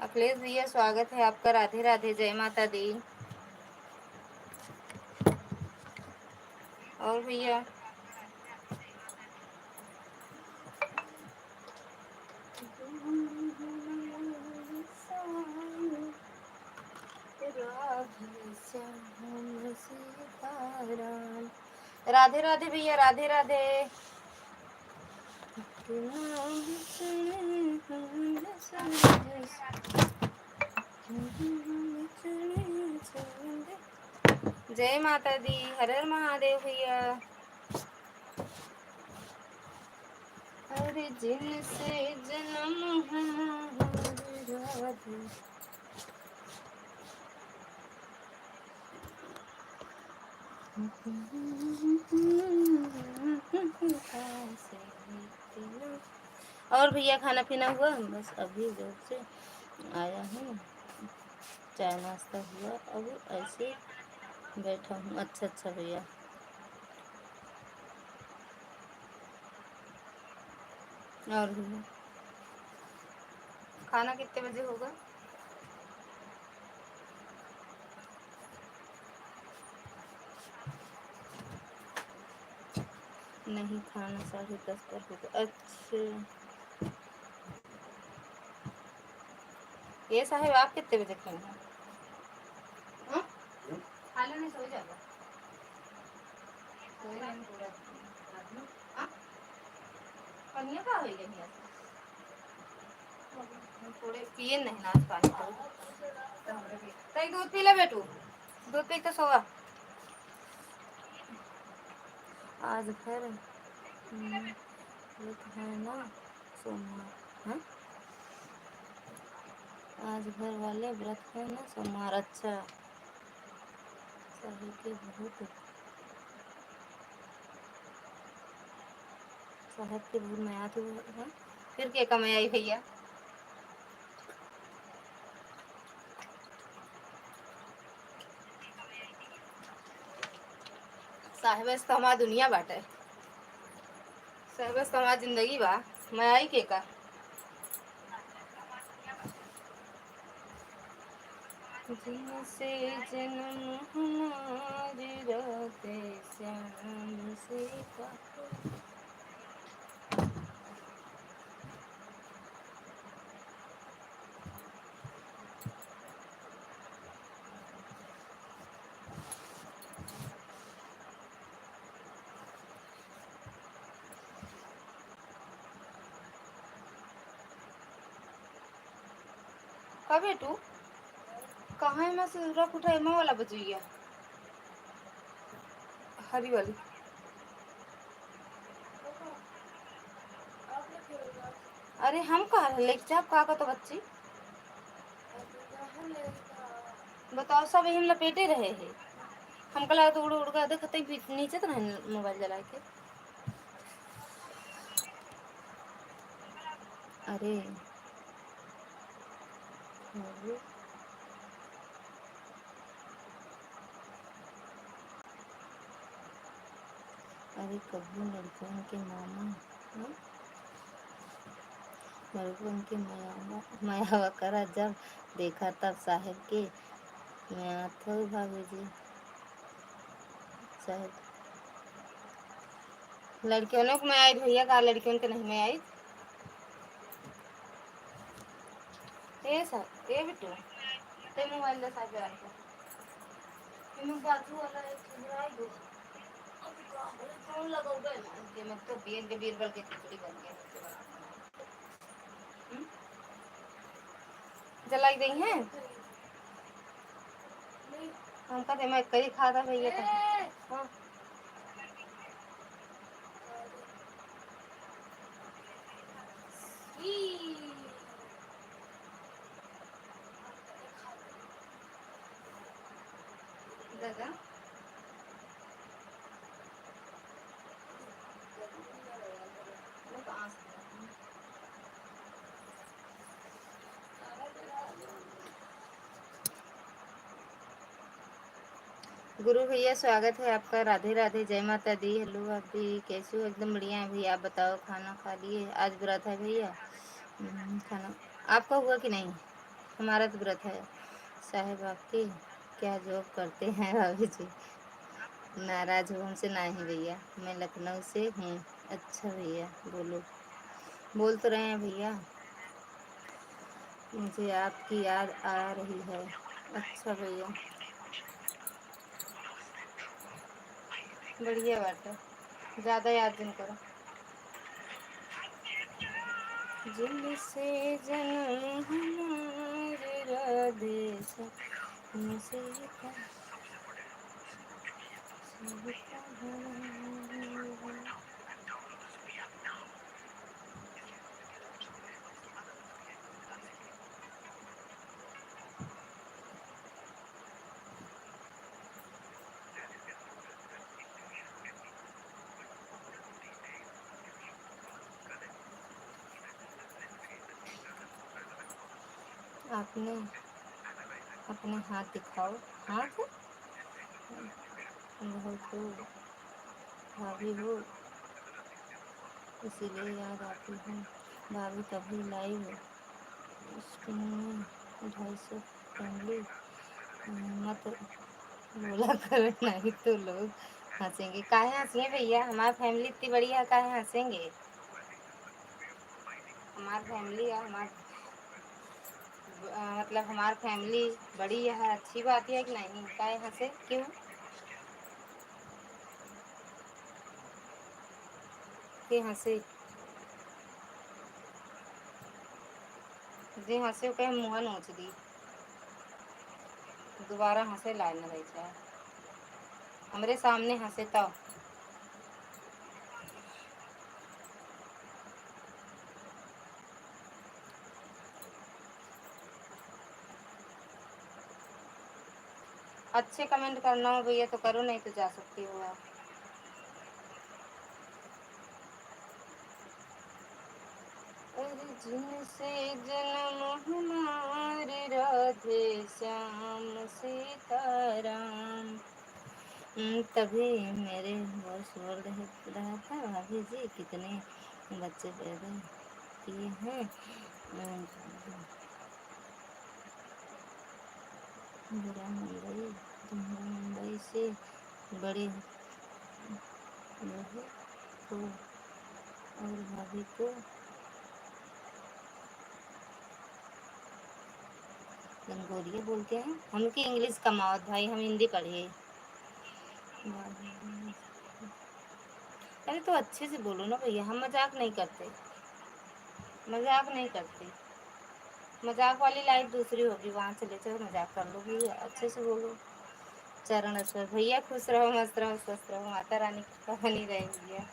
अखिलेश भैया स्वागत है आपका। राधे राधे, जय माता दी। और भैया राधे राधे भैया, राधे राधे। जय माता दी, हर हर महादेव भैया। हर जिन से जन्म है राधे। और भैया खाना पीना हुआ? बस अभी जब से आया हूँ, चाय नाश्ता हुआ, अब ऐसे बैठा हूँ। अच्छा अच्छा भैया। और भैया खाना कितने बजे होगा? नहीं, खाना 10:30 पर होगा। अच्छा, ये साहेब आप कितने बजे खाएंगे? हाँ? खा लेने सो जाएगा। सोए नहीं पूरा रात में। हाँ? पनिया का होई गई है। थोड़े पिए नहीं नाच पानी तो कई दूध पी ले बेटू, दूध पी के सोवा। आज फिर व्रत है ना, सोमवार। हाँ? आज घर वाले व्रत है ना, सोमवार। अच्छा, साहिब के बहुत साहब के बहुत नया तो है। फिर क्या कमाई आई भैया? साहिबस तो हमारी दुनिया बाटे। साहिबस तो हमारी जिंदगी बा। मैं आई के का जिनसे जन्म हमारी राधे श्याम से का। कब बेटू कहाँ है? मैं रख उठा एमा वाला बजुइया हरी वाली। अरे हम कहाँ लेके जाब का तो बच्ची बताओ, सब हम लपेटे रहे हैं। हमको लगा तो उड़ उड़ कर देखते नीचे तो नहीं मोबाइल जला के। अरे अरे अरे कभी लड़कियों के मामा, हाँ? लड़कियों के माया करा जब देखा तब साहेब के मैं थो भाभी जी। साहेब लड़कियों को मैं आई भैया का, लड़कियों के नहीं मैं आई। ए सर ए बिट्टू ते मोबाइल दे साहब यार को इनु बाजू वाला एक चीज आई दो। अभी का फोन लगाओगे ना कि मैं तो बीएन के बीरबल के खिचड़ी बन गया। जलाई गई हैं हम कहते मैं कई खाता भैया का। हाँ दादा वो कहाँ से गुरु भैया स्वागत है आपका। राधे राधे, जय माता दी। हेलो आप भी कैसे हो? एकदम बढ़िया है भैया। आप बताओ खाना खा लिए? आज व्रत है भैया। खाना आपका हुआ कि नहीं? हमारा तो व्रत है। साहेब आपके क्या जॉब करते हैं भाभी जी? नाराज हो हमसे? नहीं भैया, मैं लखनऊ से हूँ। अच्छा भैया, बोलो। बोल तो रहे हैं भैया, मुझे आपकी याद आ रही है। अच्छा भैया, बढ़िया बात है, ज़्यादा याद नहीं करो। जिनसे जन्म हमारे राधे मुझे आपने अपने हाथ दिखाओ। हाथ बहुत हो, भाभी हो, इसीलिए याद आती है। भाभी कभी लाइव स्ट्रीम में 250 फैमिली मत बोला करो, नहीं तो लोग हंसेंगे। काहे हंसिए भैया, हमारी फैमिली इतनी बड़ी है, काहे हंसेंगे? हमारी फैमिली है, मतलब हमारी फैमिली बड़ी है, अच्छी बात है कि नहीं? काहे हंसे, क्यों के हंसे? जे हंसे कहे मुँह नोच दी, दोबारा हंसे लाए न रही चाहे हमरे सामने हंसे तब। अच्छे कमेंट करना हो भैया तो करो, नहीं तो जा सकती हो आप। अरे जिनसे जन्म हमारे राधे श्याम सीताराम। तभी मेरे बॉस बोल रहा था, भाभी जी कितने बच्चे पैदा किए हैं? अम, बुरा मुंबई, तुम्हारा मुंबई से बड़े बहू को और भाभी को गंगोरिया बोलते हैं। हमकी इंग्लिश कमावत भाई, हम हिंदी पढ़े। अरे तो अच्छे से बोलो ना भैया, हम मजाक नहीं करते, मजाक नहीं करते। मजाक वाली लाइफ दूसरी होगी, वहाँ चले जाओ, मजाक कर लो भैया, अच्छे से बोलो। चरण स्वर भैया, खुश रहो, मस्त रहो, स्वस्थ रहो, माता रानी की कृपा बनी रहे भैया।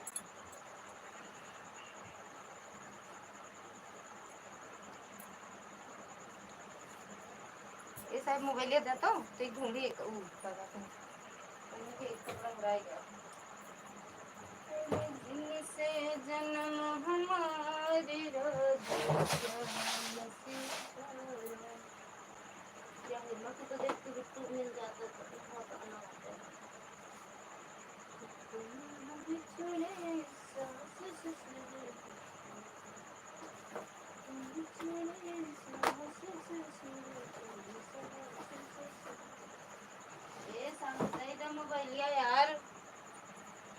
ये साहब मोबाइल दे तो एक ढूंढी एक एक कपड़ा उड़ाई गया। जिनसे जन्म हमारे राधे श्याम सीताराम। क्या हिम्मत तो देखती बिट्टू मिल जाता तो बहुत आना होता है। तुम बिछड़े सांस से, तुम बिछड़े सांस से। ये सामने इधर मोबाइल यार,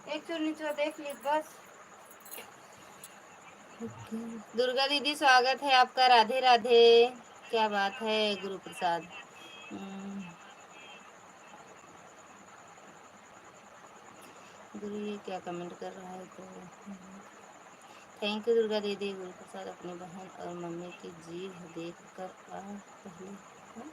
एक चुन्नी चो देख ली बस। दुर्गा दीदी स्वागत है आपका, राधे राधे। क्या बात है गुरु प्रसाद। गुरु ये क्या कमेंट कर रहा है तो थैंक यू दुर्गा दीदी। गुरु प्रसाद अपनी बहन और मम्मी की जीभ देख कर आ पहले। हाँ?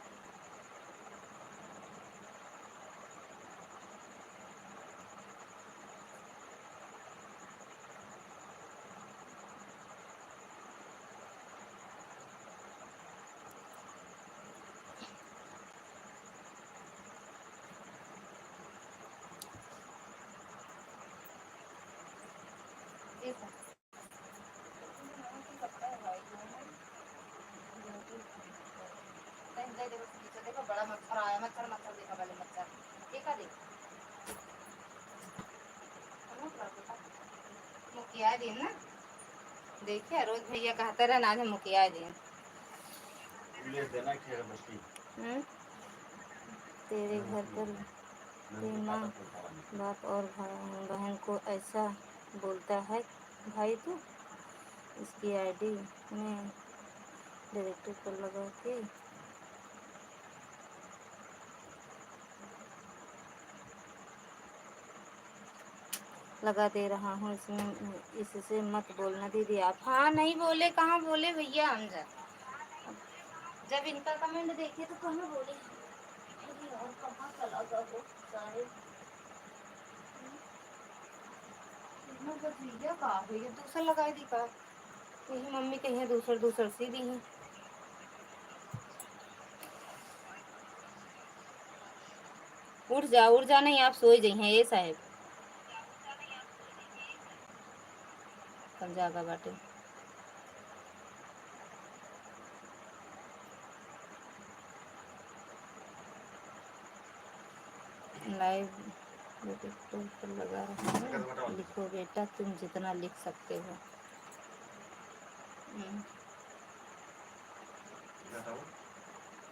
देखो बड़ा मच्छर आया, मच्छर मच्छर देखा पहले, मच्छर देखा देख मुखिया दिन ना। देखिए रोज भैया कहते रहे आज हम मुखिया दिन। हम्म? तेरे घर पर तेरी माँ बाप और बहन को ऐसा बोलता है भाई तू। इसकी आईडी में डायरेक्टर पर लगा दे रहा हूँ इसमें। इससे मत बोलना दीदी आप। हाँ नहीं बोले, कहाँ बोले भैया हम जब इनका कमेंट देखे तो कहाँ बोले। अरे यार कहाँ चला गया वो सारे। भैया का भैया दूसरा लगाई दी का यही मम्मी कहीं दूसर दूसर सी दी है। उठ जा नहीं आप सोई गई हैं ये साहब कल जागा बाटे। लाइव यूट्यूब पर लगा रहा हूँ। लिखो बेटा तुम जितना लिख सकते हो।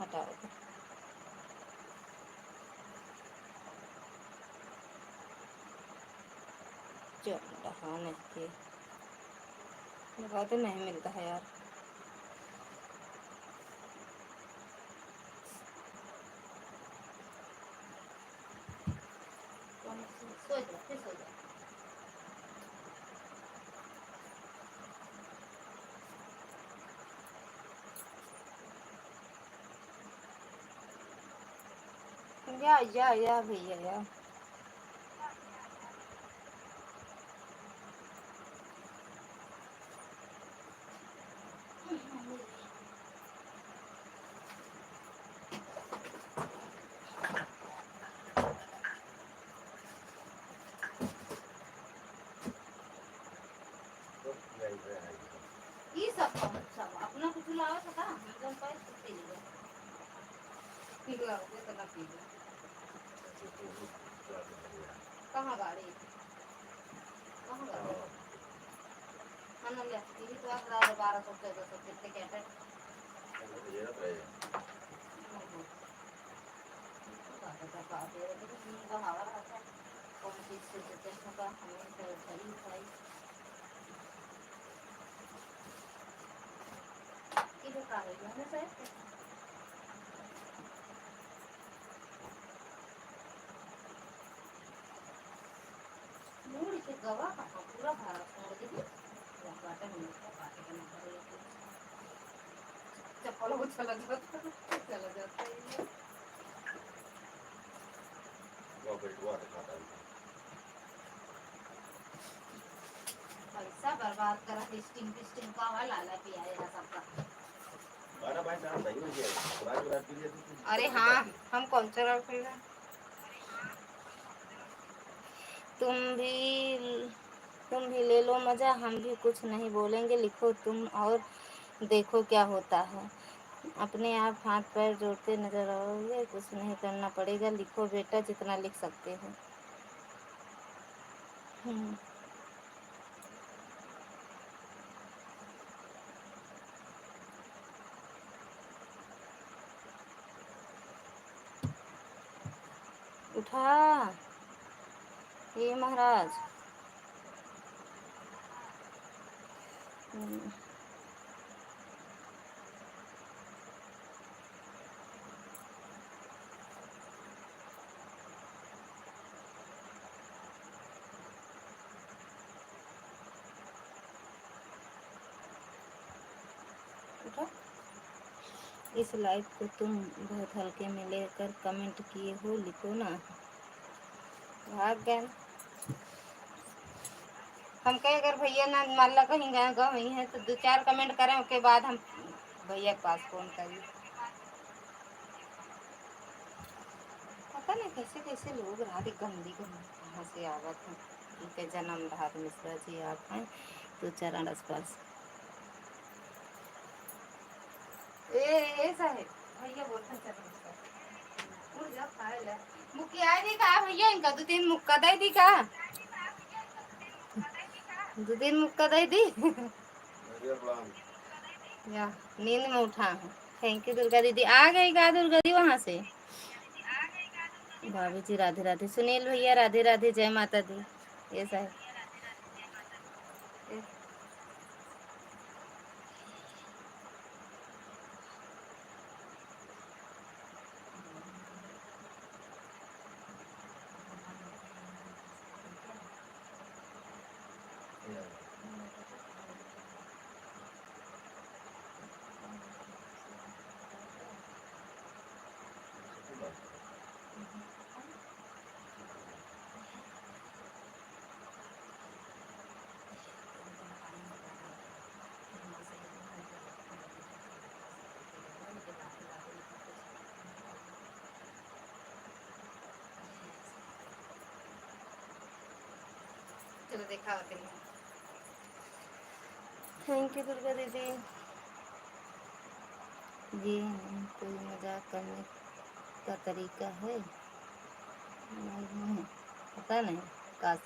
हटाओ चल रहा नहीं लगा तो नहीं मिलता है यार। सो जा फिर सो जा। या भैया या ये सब सब अपना कुछ लाओ था हम जब पाए पी लीजिए। पिघला हो गया तो ना पी लो। कहाँ गाड़ी कहाँ गाड़ी हाँ ले ये तो आप 1200 1400 कितने कहते हैं। कौन चीज से देते हैं का हमें तो सही उठाई किधर का है ना सर। मूड के गवा का पूरा भारत छोड़ दीजिए बाटे में बाटे का नंबर चप्पल वो चला जाता है पैसा बर्बाद करा टिस्टिंग टिस्टिंग का वाला लाला पिया है सबका। अरे हाँ हम कौन सा रख रहे हैं। तुम भी तुम भी ले लो मजा हम भी कुछ नहीं बोलेंगे। लिखो तुम और देखो क्या होता है। अपने आप हाथ पैर जोड़ते नजर आओगे कुछ नहीं करना पड़ेगा। लिखो बेटा जितना लिख सकते हो। उठा ये महाराज। उठा इस लाइव को तुम बहुत हल्के में लेकर कमेंट किए हो। लिखो ना भाग गए हम कहे अगर भैया ना मान ला कहीं गए वही है तो 2 4 कमेंट करें उसके बाद हम भैया के पास फोन करिए। पता नहीं कैसे कैसे लोग रात गंदी गंदी कहाँ से आवत हैं। उनके जन्म रात मिश्रा जी आप हैं तो चरण आसपास ए साहेब भैया बोलते चरण आसपास उड़ जा खाए ले मुक्की आई दी का भैया इनका 2 3 मुक्का दे दी का 2 3 मुक्का दे दी या नींद में उठा है थैंक यू दुर्गा दीदी। आ गई का दुर्गा दीदी वहाँ से? भाभी जी राधे राधे। सुनील भैया राधे राधे, जय माता दी। ये सर चलो देखा होते हैं। थैंक यू दुर्गा दीदी। ये कोई मजाक करने का तरीका है? नहीं, पता नहीं। काश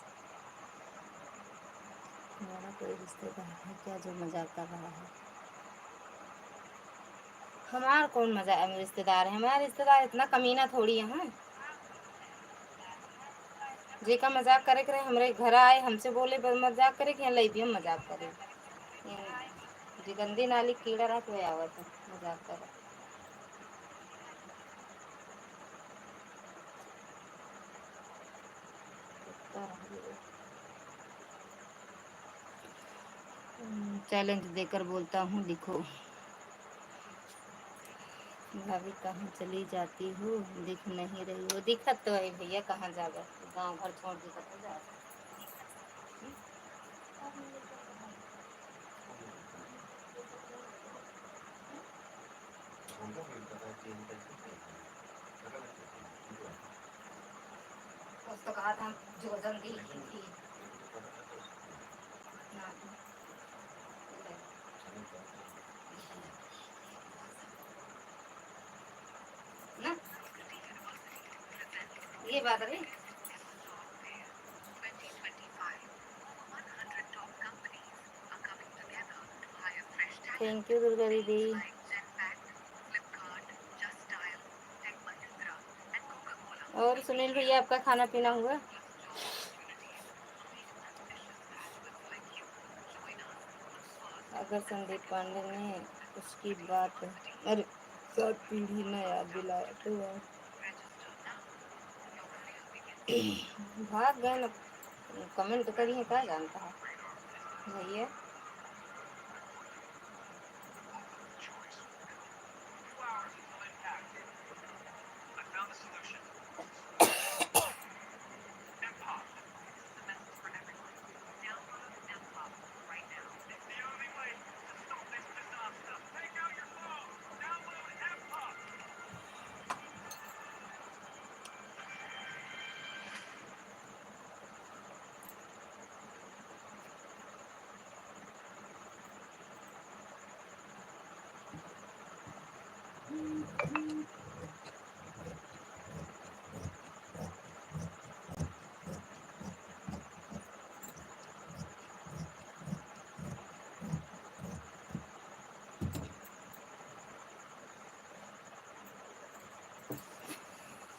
हमारा कोई रिश्तेदार है क्या जो मजाक कर रहा है? हमारा कौन मजाक रिश्तेदार है? हमारा रिश्तेदार इतना कमीना थोड़ी है। हाँ, जे का मजाक करे करे हमारे घर आए हमसे बोले मजाक करे कि लई भी हम मजाक करे। जी गंदी नाली कीड़ा रहा तो आवत है मजाक कर। चैलेंज देकर बोलता हूँ लिखो। भाभी कहाँ चली जाती हो, दिख नहीं रही हो? दिखत तो है भैया, कहाँ जाकर गांव घर छोड़ दिखत हो जा। तो कहा था जो जल्दी थी ना, ये बात है। थैंक यू दुर्गा दीदी। और सुनील भैया आपका खाना पीना हुआ? अगर संदीप पांडे ने उसकी बात, अरे सात पीढ़ी न याद दिलाया तो भाग गए न। कमेंट करिए, क्या जानता है भैया।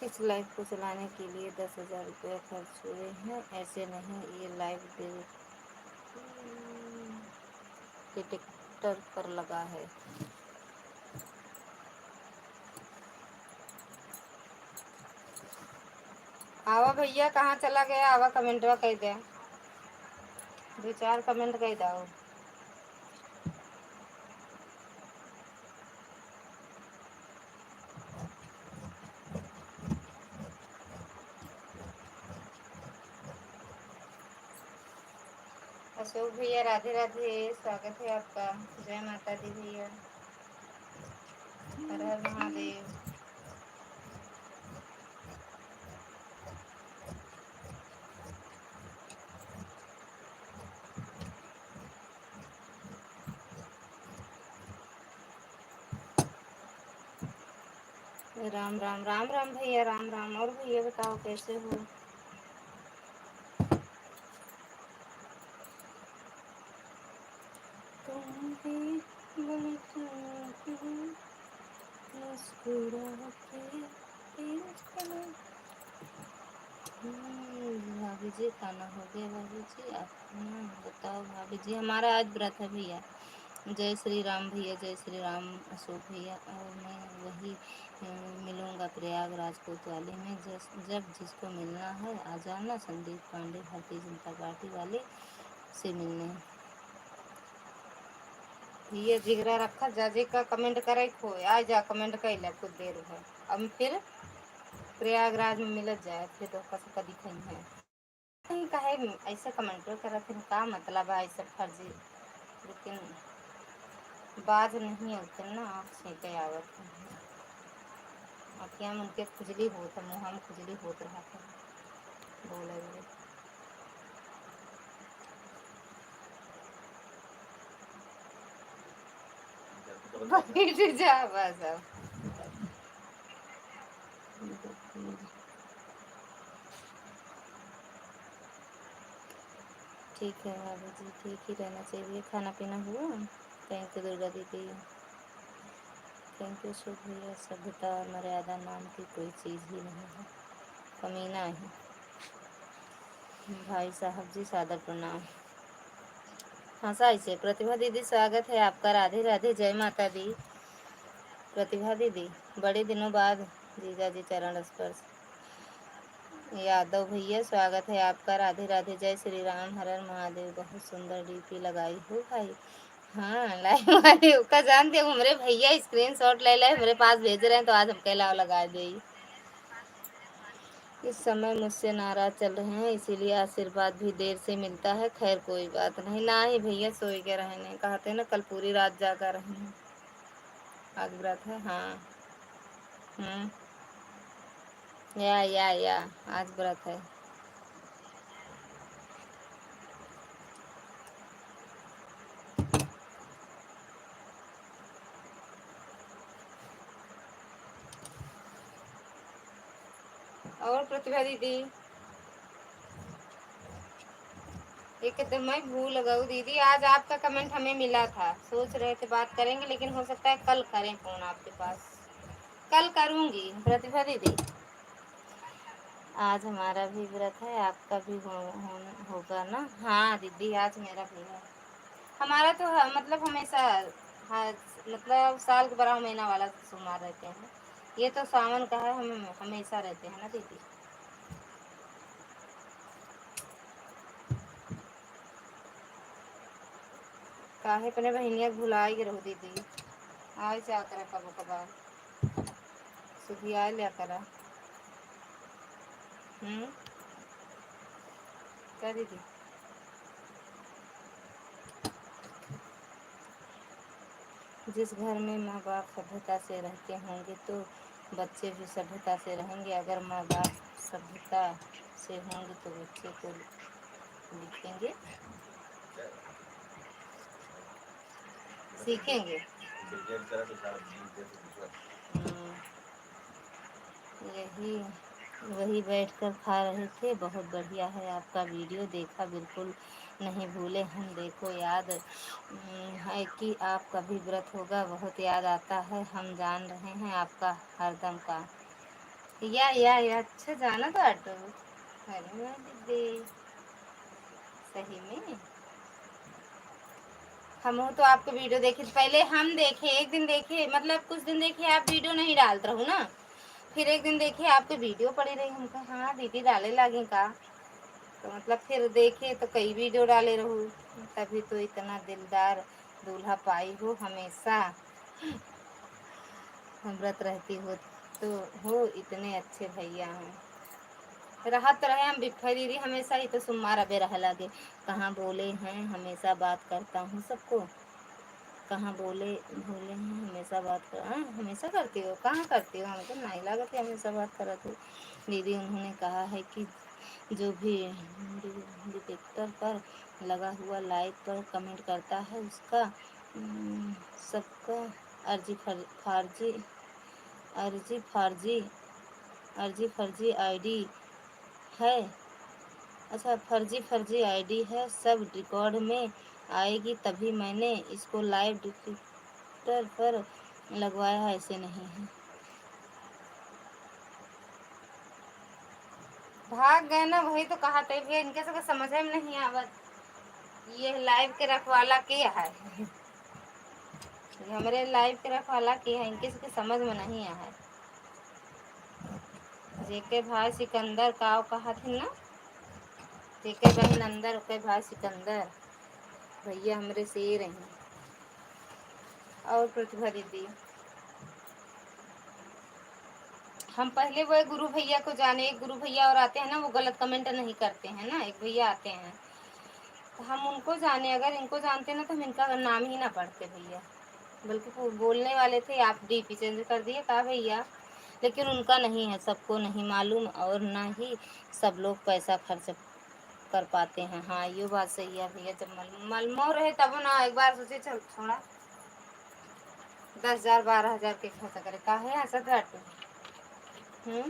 इस लाइव को चलाने के लिए 10,000 रुपये खर्च हुए हैं। ऐसे नहीं, ये लाइव डिटेक्टर पर लगा है। आवा भैया, कहाँ चला गया? आवा कमेंट कह दे, 2-4 कमेंट कह दो। अशोक भैया राधे राधे, स्वागत है आपका। जय माता दी भैया, हर हर महादेव। राम राम राम राम भैया, राम राम। और भैया बताओ कैसे हो? तुम भी भाभी जी खाना हो गया। भाभी जी अपना बताओ। भाभी जी हमारा आज व्रत है भैया। जय श्री राम भैया, जय श्री राम अशोक भैया। और मैं वही मिलूँगा प्रयागराज कोतवाली में। जब जिसको मिलना है आ जाना। संदीप पांडे भारतीय जनता पार्टी वाले से मिलने। भैया जिगरा रखा जाजे का कमेंट करे खो आ जा कमेंट कैला कुछ देर है। अब फिर प्रयागराज में मिलत जाए फिर तो कस कदी खई है नहीं कहे ऐसे कमेंट कर का मतलब है ऐसे फर्जी। लेकिन बाज नहीं होते ना आँख छींके आवत अखियाँ में उनके खुजली होत मुँह में खुजली होत रहा था बोले बैठ जा बस अब। ठीक है भाभी जी ठीक ही रहना चाहिए। खाना पीना हुआ। थैंक यू दुर्गा दीदी। थैंक यू शुभ भैया। सभ्यता और मर्यादा नाम की कोई चीज़ ही नहीं है। कमीना है। भाई साहब जी सादर प्रणाम। हाँ साई से प्रतिभा दीदी स्वागत है आपका। राधे राधे जय माता दी। प्रतिभा दीदी बड़े दिनों बाद जीजा जी चरण स्पर्श। यादव भैया स्वागत है आपका। राधे राधे जय श्री राम हर हर महादेव। बहुत सुंदर डीपी लगाई हो भाई। हाँ लाइव वाले का जानते हो हमारे भैया स्क्रीनशॉट ले ले मेरे पास भेज रहे हैं तो आज हम कहला लगा दे। इस समय मुझसे नाराज चल रहे हैं इसीलिए आशीर्वाद भी देर से मिलता है। खैर कोई बात नहीं। ना ही भैया सोए के रहने कहते ना कल पूरी रात जागा रहे हैं। आज व्रत है हाँ। या आज व्रत है। और प्रतिभा दीदी एक तो मैं भूल गई दीदी। आज आपका कमेंट हमें मिला था। सोच रहे थे बात करेंगे लेकिन हो सकता है कल करें फोन आपके पास। कल करूँगी प्रतिभा दीदी। आज हमारा भी व्रत है आपका भी होगा ना। हाँ दीदी आज मेरा भी है। हमारा तो मतलब हमेशा हाँ मतलब साल के 12 महीना वाला सोमवार रहते हैं। ये तो सावन का है हम हमेशा रहते हैं ना दीदी। काहे अपने बहनिया भुला ही रहो दीदी। आज से करा कबो कबार सुधिया लिया करा। क्या दीदी। जिस घर में माँ बाप सभ्यता से रहते होंगे तो बच्चे भी सभ्यता से रहेंगे। अगर माँ बाप सभ्यता से होंगे तो बच्चे को लिखेंगे सीखेंगे। यही वही बैठकर खा रहे थे। बहुत बढ़िया है आपका वीडियो देखा बिल्कुल नहीं भूले हम। देखो याद है कि आपका भी व्रत होगा। बहुत याद आता है। हम जान रहे हैं आपका हरदम का। या अच्छा जाना तो ऑटो। अरे वाह दीदी सही में हम हो तो आपको वीडियो देखे पहले हम देखे एक दिन देखे मतलब कुछ दिन देखे आप वीडियो नहीं डालते रहो ना। फिर एक दिन देखे आपके वीडियो पड़ी रही। हम कहा हाँ दीदी डाले लागे का। तो मतलब फिर देखे तो कई वीडियो डाले रहो। तभी तो इतना दिलदार दूल्हा पाई हो हमेशा व्रत रहती हो तो हो इतने अच्छे भैया हैं। राहत रहे हम बिफा दीदी हमेशा ही तो सुमार अबे रह लगे। कहाँ बोले हैं हमेशा बात करता हूँ सबको। कहाँ बोले भूले हैं हमेशा बात कर। हाँ हमेशा करती हो कहाँ करती हो। हमको नहीं लगा कि हमेशा बात करा तो दीदी उन्होंने कहा है कि जो भी डिटेक्टर पर लगा हुआ लाइक पर कमेंट करता है उसका सबका अर्जी फार्जी अर्जी फार्जी अर्जी फर्जी आईडी है। अच्छा फर्जी आईडी है। सब रिकॉर्ड में आएगी तभी मैंने इसको लाइव डिटेक्टर पर लगवाया है ऐसे नहीं है। भाग गए ना, वही तो कहा था भैया, इनके सब समझ में नहीं आवत। ये लाइव के रखवाला के है, हमारे लाइव के रखवाला के है, इनके सबके समझ में नहीं है। जेके भाई सिकंदर का कहा थे ना, जेके बहन अंदर, ओके भाई सिकंदर, भैया हमरे शेर हैं। और प्रतिभा दीदी, हम पहले वो गुरु भैया को जाने, एक गुरु भैया और आते हैं ना, वो गलत कमेंट नहीं करते हैं ना, एक भैया आते हैं, तो हम उनको जाने, अगर इनको जानते ना तो हम इनका नाम ही ना पढ़ते भैया, बल्कि वो बोलने वाले थे, आप डीपी चेंज कर दिए कहा भैया, लेकिन उनका नहीं है, सबको नहीं मालूम, और ना ही सब लोग पैसा खर्च कर पाते हैं। हाँ ये बात सही है भैया, जब मलमो रहे तब ना, एक बार सोचे चल छोड़ा 10,000 12,000 के खर्चा करे, काहे हंसत बाटे। ले,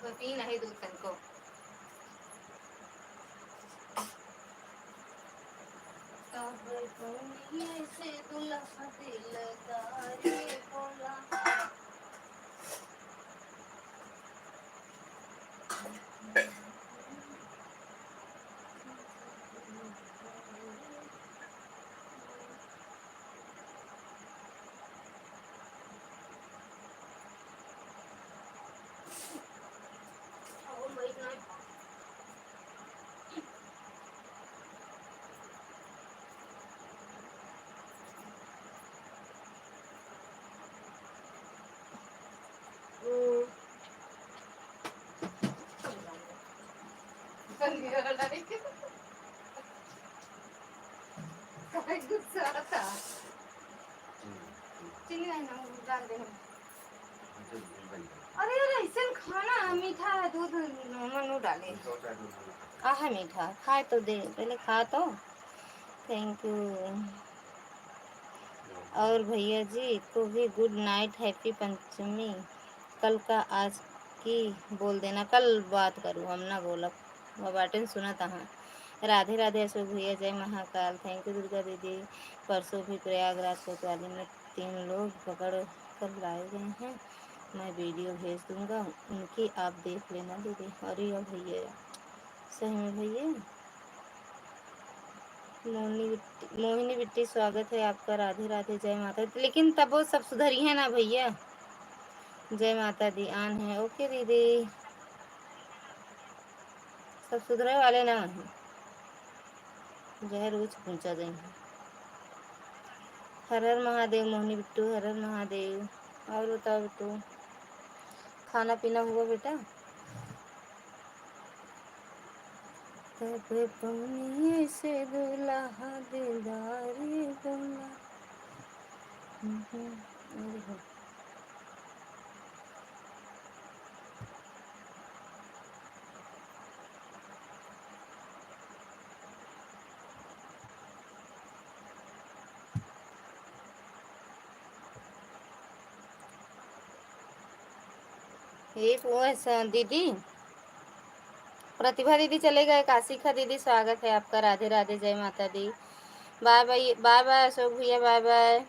तो पी नहीं दूध तनको। से दुल्हा दिलदारी बोला। गुस्सा था, चीनी नहीं ना डाल दे। अरे यार ऐसे खाना मीठा है, दूध मनु डाले आह मीठा, खाए तो दे, पहले खा तो। Thank you. और भैया जी को भी गुड नाइट, हैप्पी पंचमी। कल का आज की बोल देना, कल बात करूँ, हम ना बोलब, वो बाटन सुना तहाँ। राधे राधे अशोक भैया, जय महाकाल, थैंक यू दुर्गा दीदी। परसों भी प्रयागराज कोतवाली में 3 लोग पकड़ कर लाए गए हैं, मैं वीडियो भेज दूंगा उनकी, आप देख लेना दीदी। अरे भैया सही में भैया। मोहिनी बिट्टी स्वागत है आपका, राधे राधे, जय माता दी। लेकिन तब वो सब सुधरी है ना भैया, जय माता दी आन है, ओके दीदी, सब सुधरे वाले ना हैं, जहर रोज पहुँचा गई हैं। हर हर महादेव मोहिनी बिट्टू, हर हर महादेव। और बताओ बिट्टू, खाना पीना हुआ बेटा? तब पौनी से दुल्हा दिलदारी बोला। एक वो है दीदी, प्रतिभा दीदी चले गए, काशिका दीदी स्वागत है आपका, राधे राधे, जय माता दी। Bye bye, bye bye Ashok भैया, बाय बाय।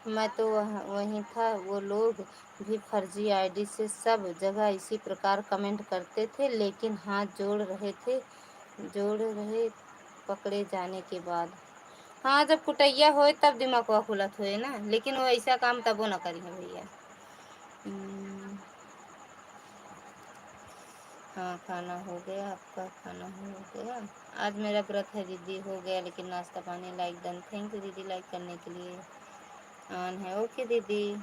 मैं तो वहीं था, वो लोग भी फर्जी आईडी से सब जगह इसी प्रकार कमेंट करते थे, लेकिन हाथ जोड़ रहे पकड़े जाने के बाद। हाँ जब कुटैया होए तब दिमाग खुलत होए ना, लेकिन वो ऐसा काम तब वो ना करी है भैया। हाँ खाना हो गया, आपका खाना हो गया? आज मेरा व्रत है दीदी, हो गया, लेकिन नाश्ता पानी लाइक डन, थैंक यू दीदी लाइक करने के लिए। ऑन है, ओके दीदी।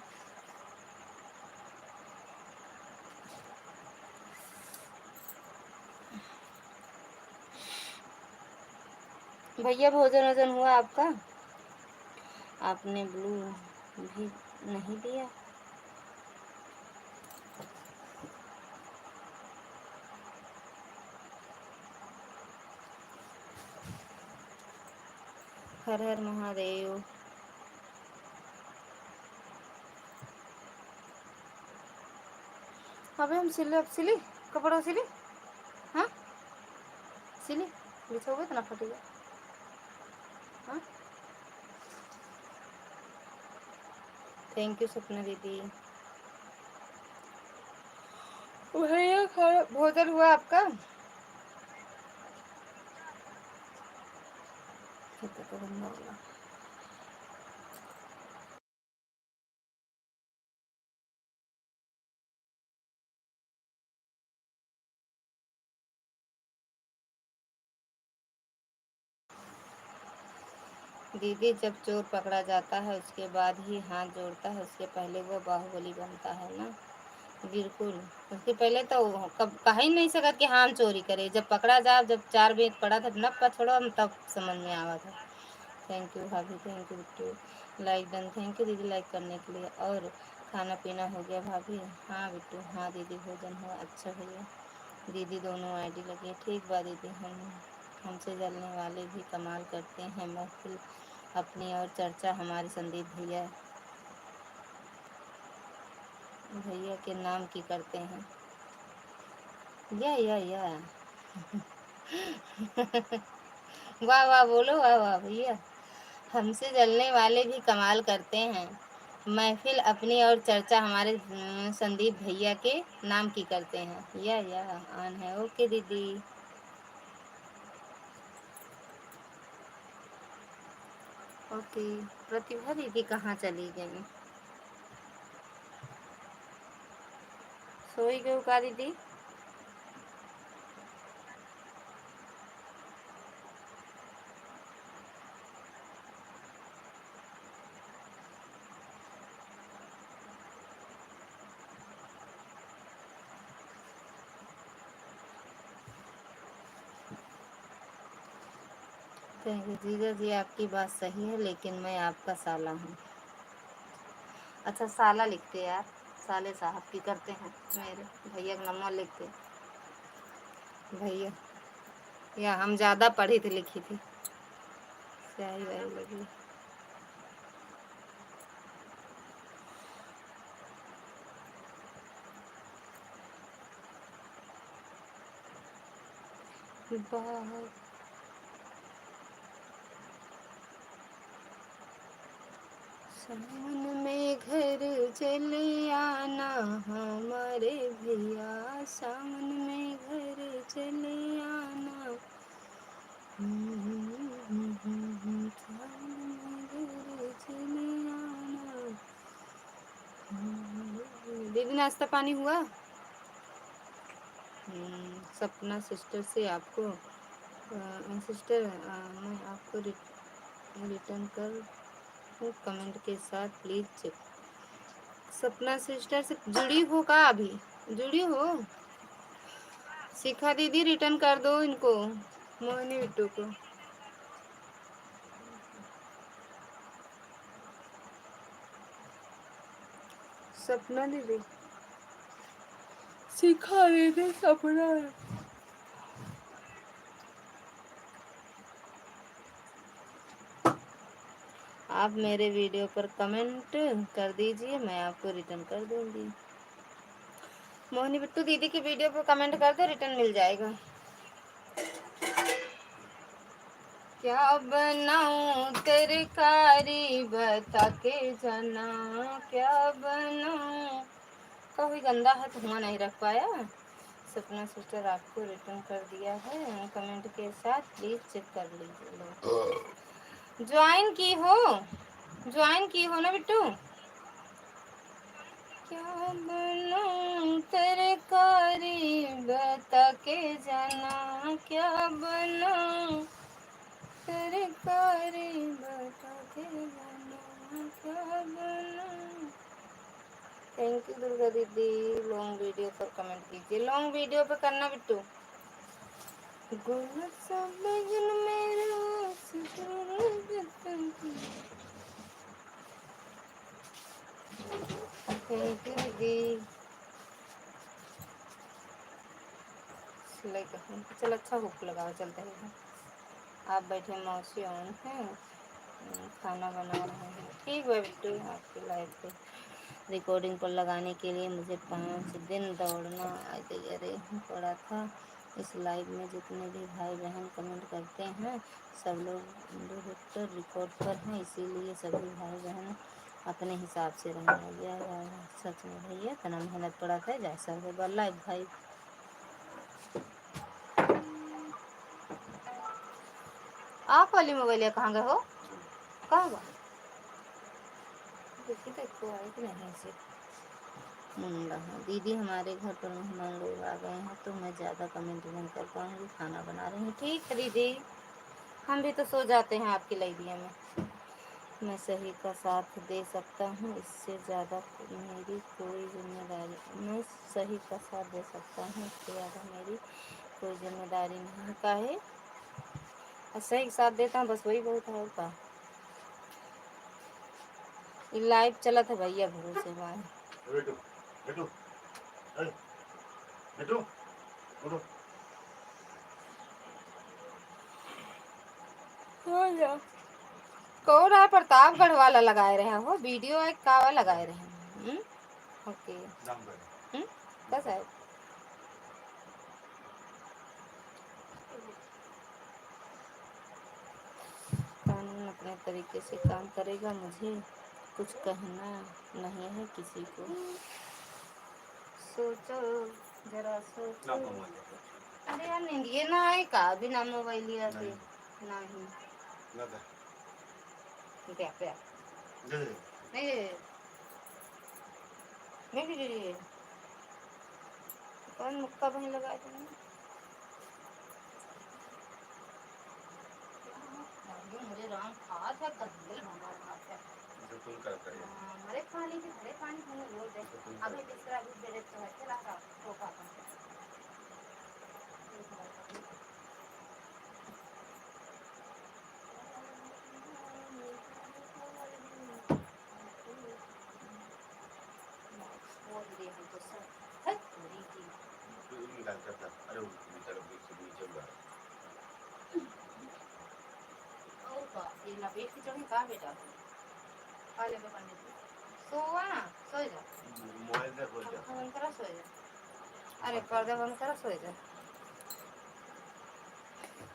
भैया भोजन वोजन हुआ आपका? आपने ब्लू भी नहीं दिया? हर हर महादेव। अबे हम सिले, अब सिली कपड़ा सिली। हाँ बिछोगे तो ना फटेगा। हाँ, थैंक यू सपना दीदी। भैया खाना भोजन हुआ आपका? तो गंदा होगा। दीदी जब चोर पकड़ा जाता है उसके बाद ही हाथ जोड़ता है, उसके पहले वो बाहुबली बनता है ना। बिल्कुल। उसके पहले तो कब कह ही नहीं सका कि हाँ हम चोरी करे। जब पकड़ा जा, जब 4 बेत पड़ा था न छोड़ो हम, तब समझ में आवा था। थैंक यू भाभी, thank you Bittu. Like done, thank you दीदी लाइक करने के लिए। और खाना पीना हो गया भाभी? हाँ बिट्टू, हाँ दीदी भोजन हुआ। अच्छा भैया दीदी दोनों आईडी लगी। ठीक बा दीदी। हमसे जलने वाले भी कमाल करते हैं। महफिल अपनी और चर्चा हमारे संदीप भैया भैया के नाम की करते हैं। या वाह वाह बोलो, वाह वाह भैया। हमसे जलने वाले भी कमाल करते हैं। महफिल अपनी और चर्चा हमारे संदीप भैया के नाम की करते हैं। या ऑन है। ओके दीदी। ओके। प्रतिभा दीदी कहाँ चली गई? सोई गई का दीदी? जीजा जी आपकी बात सही है, लेकिन मैं आपका साला हूँ। अच्छा साला लिखते यार, साले साहब की करते हैं। मेरे भैया का नंबर लिखते। भैया या हम ज़्यादा पढ़ी थी लिखी थी। सही वही लगी। बहुत सावन में घर चले आना हमारे भैया, सावन में घर चले आना। सावन में घर चले आना। दीदी नाश्ता पानी हुआ? सपना सिस्टर से आपको सिस्टर मैं आपको रिटर्न कर हूँ कमेंट के साथ, प्लीज़ चेक। सपना सिस्टर से जुड़ी हो का? अभी जुड़ी हो? शिखा दीदी रिटर्न कर दो इनको, मोहिनी बिट्टू को। सपना दीदी, शिखा दीदी, सपना। आप मेरे वीडियो पर कमेंट कर दीजिए, मैं आपको रिटर्न कर दूंगी। मोहिनी बिट्टू दीदी की वीडियो पर कमेंट कर दो, रिटर्न मिल जाएगा। क्या बनाऊं तरकारी बता के जाना, क्या बनाऊं। कोई गंदा है तो धुआं नहीं रख पाया। सपना सिस्टर आपको रिटर्न कर दिया है कमेंट के साथ, प्लीज चेक कर लीजिए। लो ज्वाइन की हो, ज्वाइन की हो ना बिट्टू। क्या बनाऊं तरकारी बता के जाना, क्या बनाऊं तरकारी बता के जाना, क्या बनाऊं। थैंक यू दुर्गा दीदी। लॉन्ग वीडियो पर कमेंट कीजिए, लॉन्ग वीडियो पर करना बिट्टू। गुल सब मेरा थैंक यू दीदी। चल अच्छा हुक लगाओ, चलते हैं। आप बैठे मौसी ऑन है, खाना बना रहे हैं। ठीक है बिट्टू, आपकी लाइफ पे रिकॉर्डिंग पर लगाने के लिए मुझे 5 दिन दौड़ना अरे पड़ा था। इस लाइव में जितने भी भाई बहन कमेंट करते हैं सब लोग डायरेक्टर रिकॉर्ड पर हैं, इसीलिए सभी भाई बहन अपने हिसाब से रहने लग जाएगा। सच में भैया इतना मेहनत पड़ा था जाए सर हो लाइव भाई। आप वाली मोबाइल कहाँ गए हो, कहाँ गए देखिए तो इसको आए कि नहीं से मुंडा है। दीदी हमारे घर पर मेहमान लोग आ गए हैं तो मैं ज़्यादा कमेंट नहीं कर पाऊँगी, खाना बना रही हूँ। ठीक है दीदी, हम भी तो सो जाते हैं आपकी लाइब्रेरी में। मैं सही का साथ दे सकता हूँ, इससे ज़्यादा मेरी कोई जिम्मेदारी, मैं सही का साथ दे सकता हूँ, इससे ज़्यादा मेरी कोई जिम्मेदारी नहीं। का है सही साथ देता हूँ बस वही बहुत है का। लाइव चला था भैया भरोसे बाय बेटू बेटू बेटू उठो कौन है प्रतापगढ़ वाला लगाए रहे हो वीडियो एक कावा लगाए रहे। ओके बस है कानून अपने तरीके से काम करेगा, मुझे कुछ कहना नहीं है किसी को। सोचो जरा सोचो। अरे यार नींदिए ना आए का बिना मोबाइल लिया के नहीं क्या क्या नहीं नहीं कौन मुक्का वहीं लगाए थे मुझे राम खा था गंदे भंगार खा था जो तुम करते हैं हमारे पानी के भरे पानी होने बोल दे अभी दूसरा भी दे देते हैं चला का टोका का बोल दिए हम तो सब हट पूरी की निकाल करता अरे निकाल से नीचे उड़ा और का ये लपेट के चढ़े का बेटा खा ले पंडित जी सोवा ना सो जा मोबाइल दे बोल जा बंद करा सो जा अरे पर्दा बंद करा सो जा।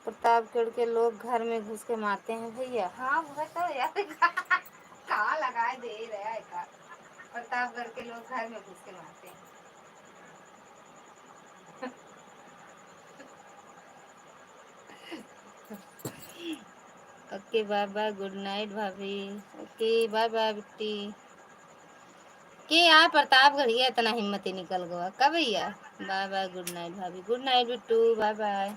प्रतापगढ़ के लोग घर में घुस के मारते हैं भैया। हाँ वो तो यार कहाँ लगाए दे रहा है का प्रतापगढ़ के लोग घर में घुस के मारते हैं। Okay bye bye good night भाभी। ओके बाय बाय बिट्टी के यहाँ प्रतापगढ़ ही इतना हिम्मत ही निकल गया कब भैया। बाय बाय गुड नाइट भाभी, good night Bittu bye bye.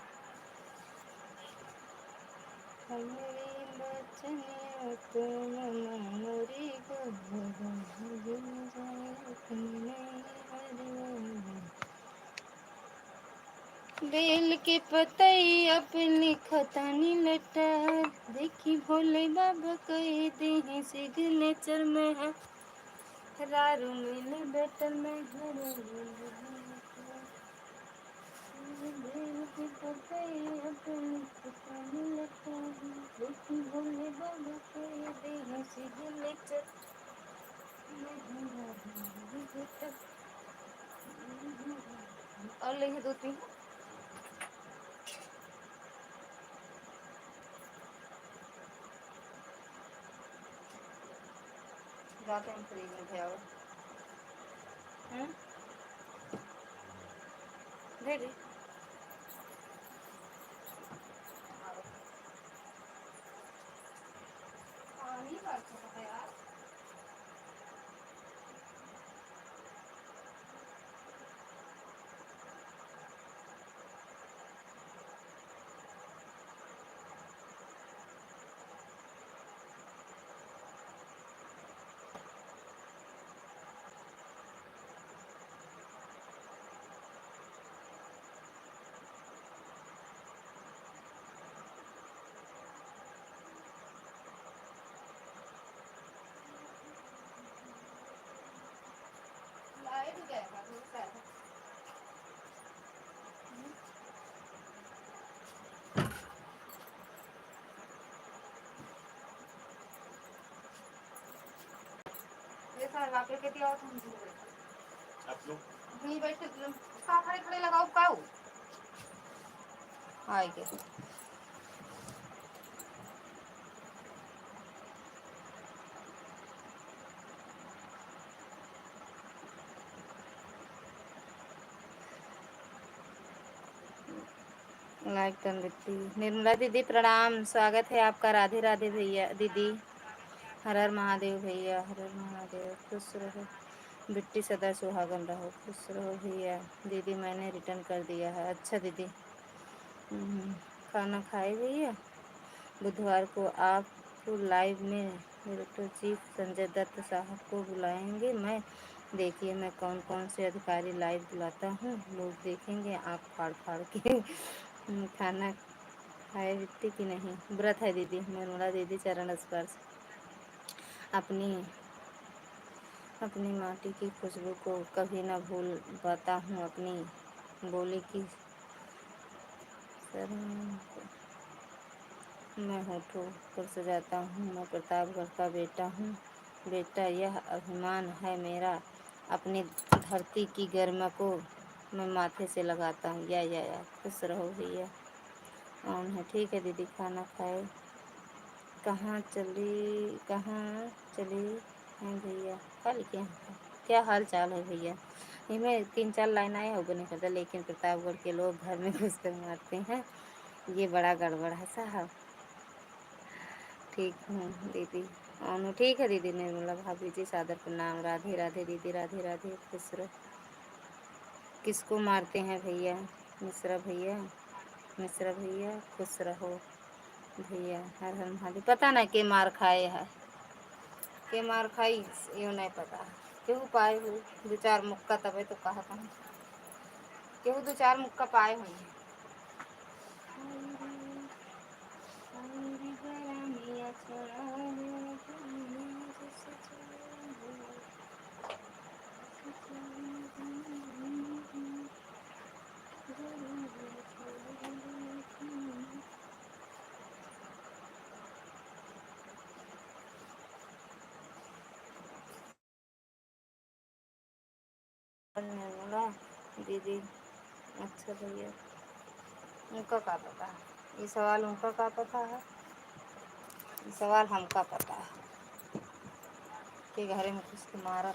बेल के पतई अपनी खतानी लेटर देखी भोले बाबा कह दे हैं सिग्नेचर में है रारू मिले बेटर में बेल के पतई अपनी खतानी लेटर देखी भोले बाबा कह दे हैं सिग्नेचर और लेंगे 2-3 जाते हैं फ्रीज में भैया दे दे पानी का अच्छा यार लाइट गया था दूसरा ये सारा वापस के दिया तुम आप लोग नहीं बैठे खड़े खड़े लगाओ काऊ आएंगे। लाइक टन दीदी, निर्मला दीदी प्रणाम, स्वागत है आपका। राधे राधे भैया दीदी। हर हर महादेव भैया, हर हर महादेव। खुश रहो बिट्टी, सदा सुहागन रहो। खुश रहो भैया। दीदी मैंने रिटर्न कर दिया है। अच्छा दीदी। खाना खाए भैया। बुधवार को आप लाइव में डायरेक्टर चीफ संजय दत्त साहब को बुलाएंगे। मैं देखिए मैं कौन कौन से अधिकारी लाइव बुलाता हूँ, लोग देखेंगे आँख फाड़ फाड़ के। खाना खाए बिट्टी की नहीं, व्रत है दीदी। निर्मला दीदी चरण स्पर्श। अपनी अपनी माटी की खुशबू को कभी न भूल पाता हूँ। अपनी बोली की शरण मैं होठों पर सजाता हूँ। मैं प्रतापगढ़ का बेटा हूँ। बेटा यह अभिमान है मेरा, अपनी धरती की गर्मा को मैं माथे से लगाता हूँ। या खुश रहो भैया। ऑन है, ठीक है दीदी। खाना खाए। कहाँ चली हैं भैया? कल के यहाँ क्या हाल चाल है भैया? इनमें 3-4 लाइन आया होगा नहीं करता, लेकिन प्रतापगढ़ के लोग घर में घुस कर मारते हैं। ये बड़ा गड़बड़ है साहब। ठीक हूँ दीदी। ऑन, ठीक है दीदी। निर्मला भाभी जी सादर प्रणाम। राधे राधे दीदी, राधे राधे। खुश रहो। किसको मारते हैं भैया? मिश्रा भैया, मिश्रा भैया खुश रहो भैया। हर हर महादेव। पता ना के मार खाए है, के मार खाई यूँ नहीं पता। केहू पाए हुई 2-4 मुक्का, तबे तो कहा था केहू 2-4 मुक्का पाए हुई है। निर्मला दीदी, अच्छा भैया। उनका क्या पता है? ये सवाल उनका क्या पता है? ये सवाल हमका पता है कि घरे में कुछ तुम्हारा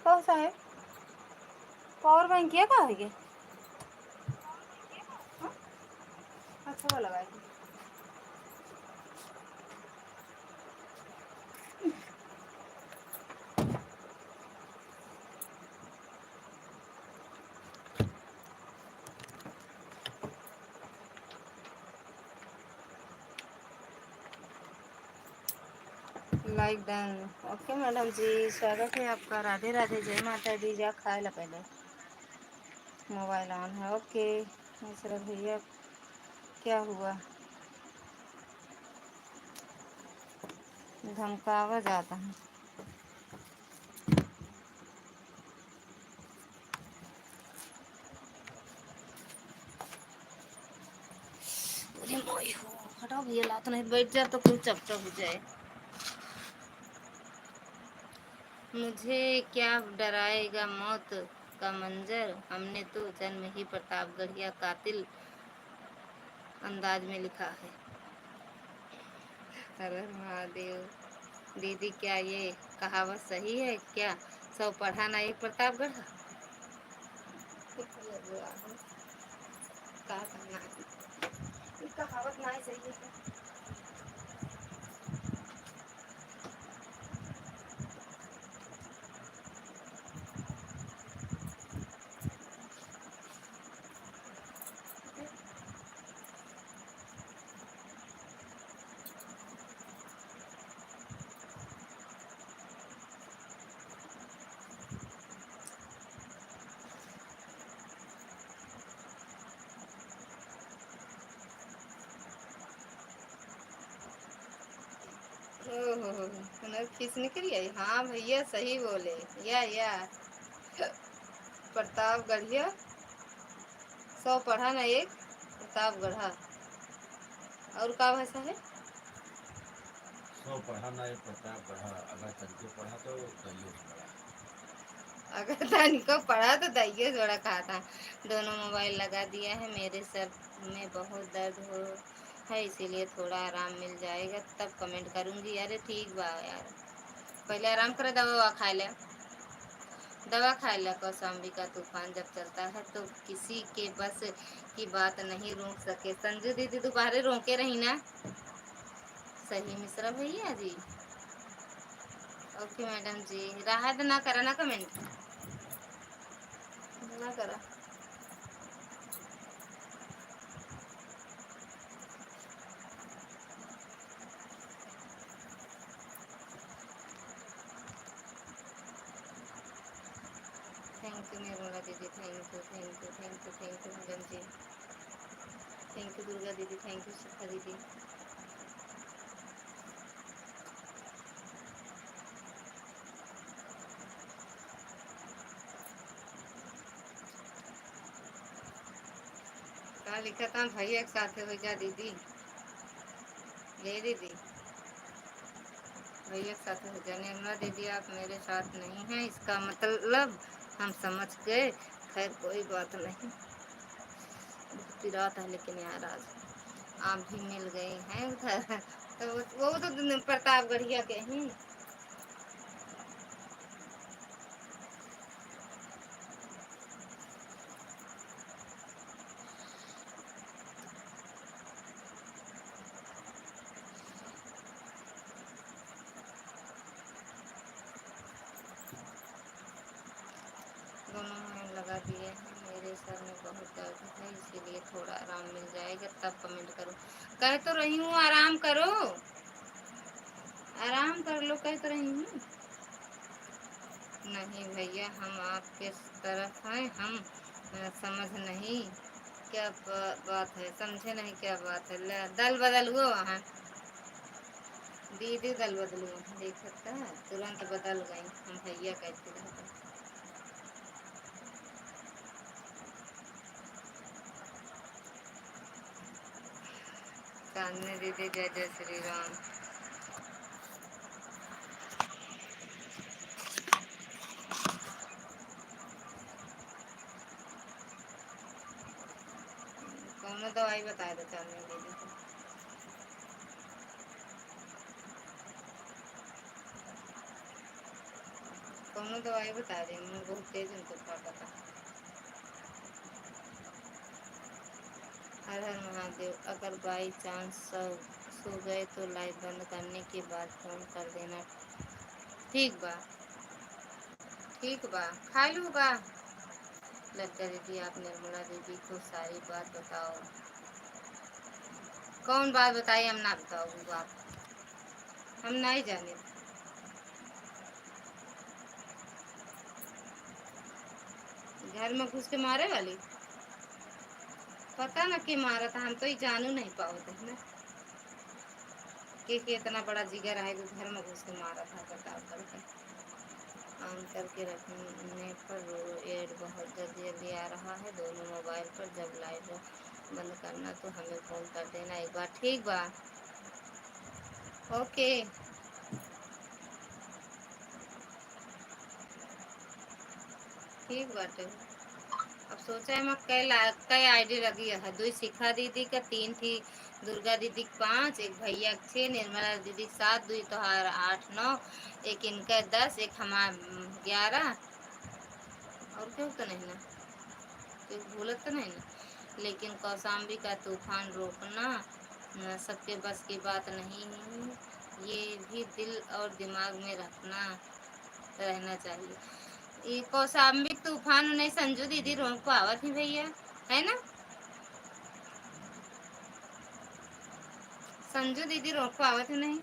कौन सा है। पावर बैंक किया कहाँ है ये? हाँ? अच्छा वो लगाएगी। Like done. ओके मैडम जी, स्वागत है आपका। राधे राधे, जय माता दी। जा खाए ला पहले। मोबाइल ऑन है, ओके। मिश्रा भैया क्या हुआ? धमकावा जाता है। अरे मोई हो, हटाओ भैया, लात नहीं बैठ जाए तो कुछ चपटा हो जाए। मुझे क्या डराएगा मौत का मंजर, हमने तो जन्म ही प्रतापगढ़िया कातिल अंदाज में लिखा है। हर हर महादेव। दीदी क्या ये कहावत सही है क्या? 100 पढ़ा ना एक प्रतापगढ़। क्या करना है? ये कहावत ना सही है। ओहो, खींच निकल आई। हाँ भैया सही बोले। या प्रतापगढ़िया 100 पढ़ा ना एक प्रतापगढ़ा। और का भाषा है? 100 पढ़ा ना एक प्रतापगढ़ा, अगर तनिको पढ़ा तो कहियो पढ़ा। अगर धन को पढ़ा तो दहिए थोड़ा खाता। दोनों मोबाइल लगा दिया है, मेरे सर में बहुत दर्द हो है, इसीलिए थोड़ा आराम मिल जाएगा तब कमेंट करूँगी। अरे ठीक बा यार, पहले आराम करे, दवा ववा खा ले, दवा खा ले। कौशाम्बी का तूफान जब चलता है तो किसी के बस की बात नहीं रोक सके। संजू दीदी दोबारा रोके रही ना। सही मिश्रा भैया जी। ओके मैडम जी, राहत ना करा ना कमेंट ना करा। थैंक यू निर्मला दीदी, thank you thank you thank you thank you madam ji, thank you Durga दीदी, थैंक यू शिखा दीदी। कहा लिखा था भैया एक साथ हो जा दीदी, ये दीदी भैया एक साथ हो जा। निर्मला दीदी आप मेरे साथ नहीं हैं इसका मतलब हम समझ गए, खैर कोई बात नहीं। बहुत रात है लेकिन यार आज आप भी मिल गए हैं उधर। तो वो तो प्रतापगढ़िया के हैं। दोनों में लगा दिए हैं, मेरे सर में बहुत दर्द है, इसीलिए थोड़ा आराम मिल जाएगा तब कमेंट करो। कह तो रही हूँ आराम करो, आराम कर लो, कह तो रही हूँ। नहीं भैया हम आपके तरफ हैं, हम समझ नहीं क्या बात है, समझे नहीं क्या बात है। दल बदल हुआ वहाँ दीदी, दल बदलू देख सकता है, तुरंत बदल गई, हम भैया कहते रहते। चांदनी दीदी जय जय श्री राम। कौन दवाई बताया था चांदनी दीदी को? कौन दवाई बता रही, मुँह बहुत तेज उनको फाटा था। हर हर महादेव। अगर बाई चांस सो गए तो लाइव बंद करने के बाद फोन कर देना। ठीक बा, ठीक बा, खा लू बा। लड़का दीदी आप निर्मला दीदी को सारी बात बताओ। कौन बात बताई, हम ना बताओ बात, हम नहीं जाने। घर में घुस के मारे वाली, पता ना कि मारा था, हम तो ही जानू नहीं पाओ थे ना कि इतना बड़ा जिगर है कि घर में घुस के मारा था, बताओ करके। ऑन करके रखने पर एड बहुत जल्दी जल्दी आ रहा है दोनों मोबाइल पर। जब लाइट बंद करना तो हमें फ़ोन कर देना एक बार, ठीक बा। ओके ठीक बाटे। अब सोचा है मैं कई आईडी लगी है, दो शिखा दीदी का, तीन थी दुर्गा दीदी के, पाँच, एक भैया के 6, निर्मला दीदी के 7, दुई तोहार 8 9, एक इनका 10, एक हमार 11, और क्यों तो नहीं ना, तो भूलत तो नहीं ना। लेकिन कौशाम्बी का तूफान रोकना सबके बस की बात नहीं है, ये भी दिल और दिमाग में रखना रहना चाहिए। ये कौशाम्बी तूफान नहीं संजू दीदी रोक पावत ही भैया, है ना। संजू दीदी रोक पावत ही नहीं।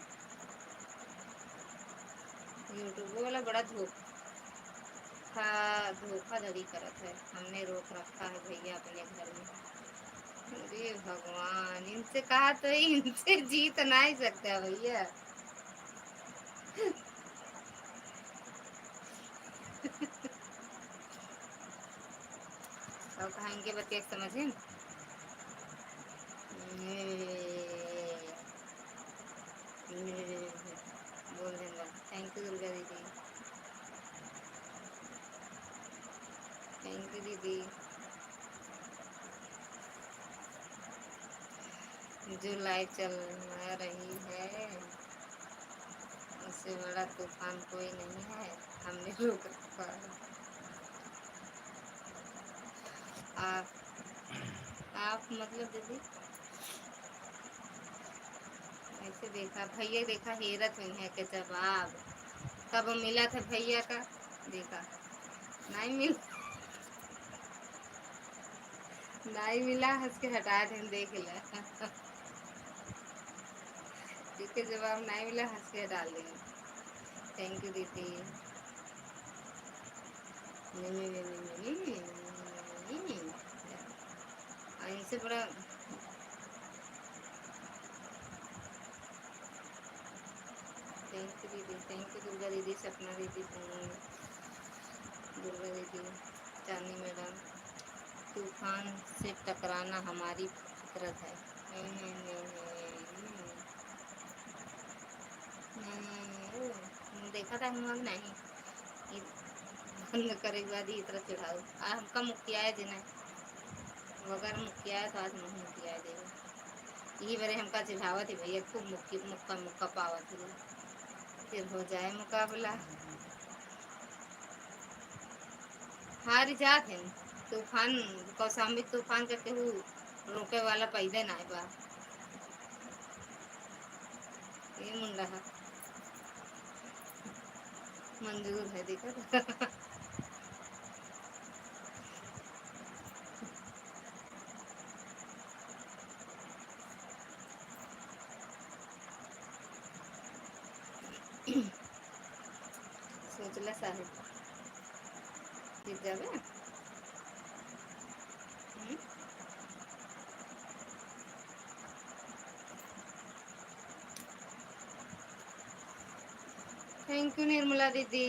यूट्यूब वाला बड़ा धोखाधड़ी करत है, हमने रोक रखा है भैया अपने घर में। अरे भगवान, इनसे कहा तो इनसे जीत नहीं सकता भैया। और कहेंगे बच्चे समझे। बोल देना, थैंक यू दुर्गा दीदी। थैंक यू दीदी। जो लाइट चल रही है उससे बड़ा तूफान कोई नहीं है, हमने रोक रखा है। आप आप मतलब दीदी ऐसे देखा भैया, देखा हैरत हुई है कि जवाब कब मिला था भैया का, देखा नहीं मिल, नहीं मिला, हंस के हटा दे, देख ले जिसके जवाब नहीं मिला हंस के डाल देंगे। थैंक यू दीदी। इनसे बड़ा थैंक यू दीदी, थैंक यू दुर्गा दीदी, सपना दीदी, दुर्गा दीदी, चांदी मैडम। तूफान से टकराना हमारी फितरत है। देखा था हम नहीं, बंद करे के बाद ही इतना चढ़ाओ आ हमका मुक्तिया है जिन्हें वगैरह मुक्तिया है तो आज नहीं मुक्तिया देगा, यही बड़े हमका चिढ़ावत है भैया, खूब मुक्की मुक्का मुक्का पावत है, फिर हो जाए मुकाबला, हार जात है। तूफान कौशाम्बी तूफान का केहू रोके वाला पैदा ना बा, ये मुंडा है मंजूर है देखा सोचला साहेब जीत जावे। थैंक यू निर्मला दीदी।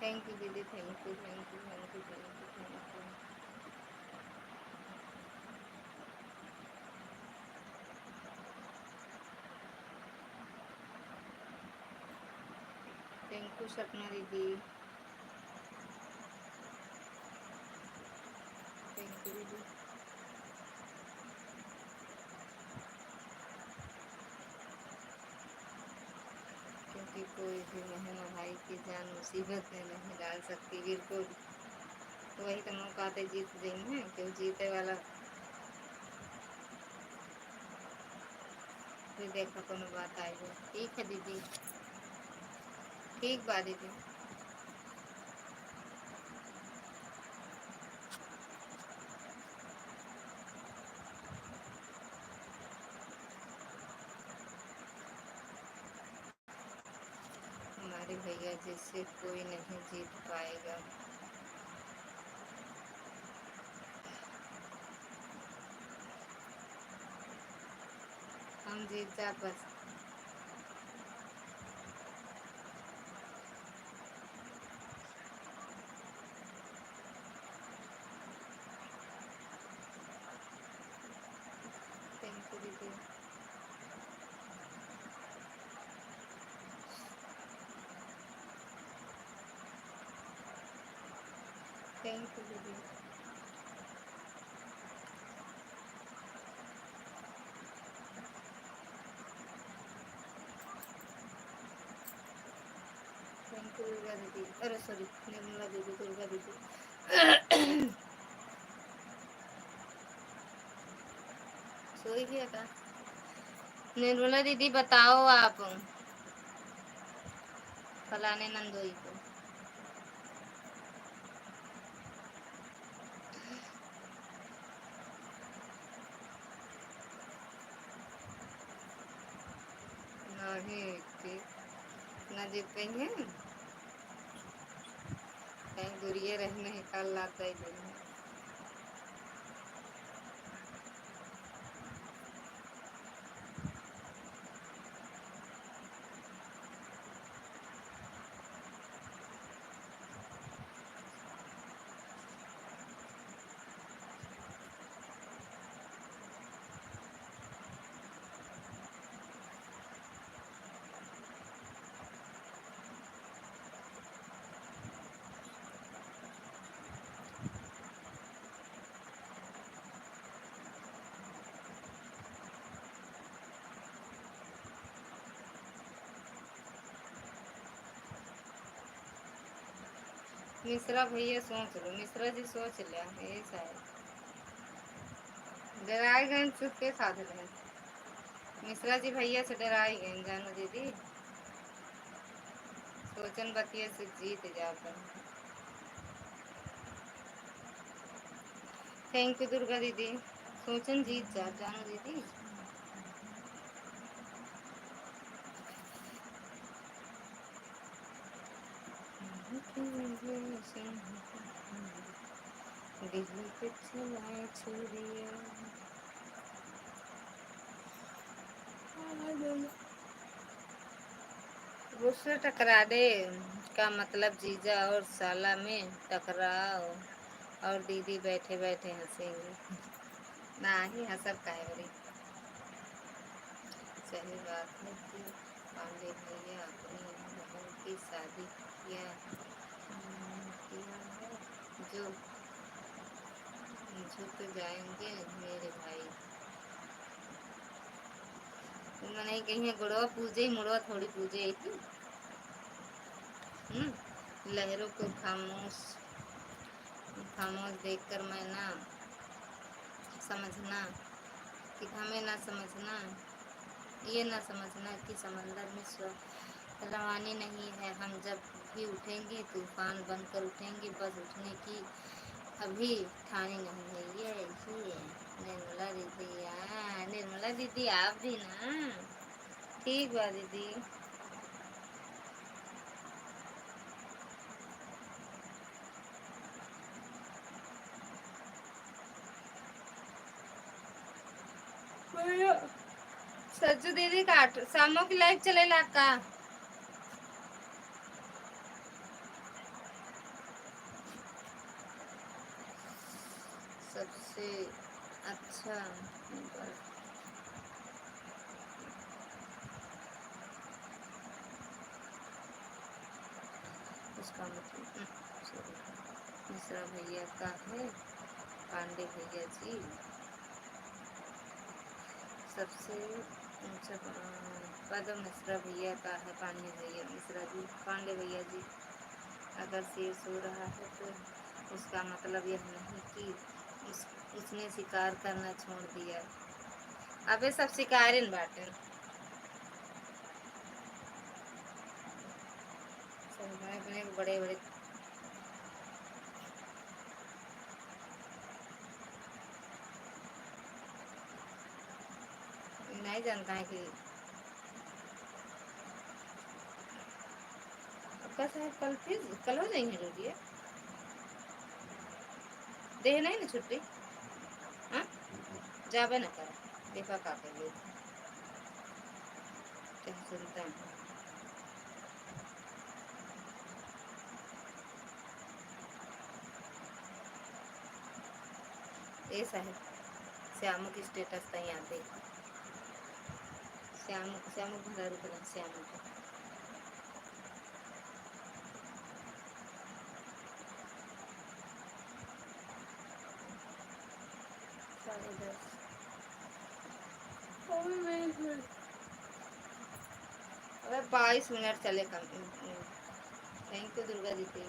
थैंक यू दीदी, thank you, thank you, thank you, thank you, thank you. Thank you सपना दीदी, थैंक यू दीदी। क्योंकि कोई भी बहन भाई की जान मुसीबत में नहीं डाल सकती, बिल्कुल। तो वही तो मौका आते जीत देंगे, क्यों जीते वाला फिर देखो कोनो बात आएगी। ठीक है दीदी, ठीक बा दीदी। हमारे भैया जिससे कोई नहीं जीत पाएगा। हम जीत जा बस। थैंक यू दीदी, थैंक यू दीदी। थैंक यू दुर्गा दीदी, अरे सॉरी निर्मला दीदी, दुर्गा दीदी। सोई भी था। निर्मला दीदी बताओ आप फलाने नंदोई को। नहीं ठीक ना जीत पाएंगे, कहीं दूरिये रहने कल लाता ही नहीं। मिश्रा भैया सोच लो, मिश्रा जी सोच लिया ये शायद डराए गए चुपके साध रहे। मिश्रा जी भैया से डराई गए जानू दीदी, सोचन बतिया से जीत जाकर। थैंक यू दुर्गा दीदी, सोचन जीत जा जानू दीदी। दिल पे चलाए छुरिया। उससे टकरा दे का मतलब जीजा और साला में टकराओ और दीदी बैठे बैठे हंसेंगे। ना ही हंसब काहे बड़ी। सही बात है कि पांडे भैया अपनी बहन की शादी किया किया है, जो झुक जाएंगे मेरे भाई। मैंने कहीं गुड़वा पूजे मुड़वा थोड़ी पूजे थी। लहरों को खामोश खामोश देखकर मैं ना समझना कि हमें ना समझना, ये ना समझना कि समंदर में रवानी नहीं है। हम जब भी उठेंगे तूफान बनकर उठेंगे, बस उठने की अभी ठानी नहीं है। ये ऐसी है निर्मला दीदी। निर्मला दीदी आप भी ना ठीक बा दीदी। सज्जू दीदी काट शामों की लाइव चलेला का। सबसे अच्छा उसका मतलब मिश्रा भैया का है पांडे भैया जी सबसे ऊंचा पद मिश्रा भैया का है पांडे भैया। मिश्रा जी पांडे भैया जी अगर शेर सो रहा है तो उसका मतलब यह नहीं कि उसने शिकार करना छोड़ दिया। अबे सब शिकारिन बाटे। सब बड़े बड़े बड़े नहीं जानता है कि साहब कल फिर कल हो जाएंगे रोटियाँ। दे नहीं ना छुट्टी। हाँ जाबे ना कर देखा का कर ले क्या सुनता है। ऐसा है श्यामू की स्टेटस तो यहाँ देखा। श्यामू श्यामू भरा रुकना श्यामू का 10:30। अबे 22 मिनट चले कम। थैंक यू दुर्गा दीदी।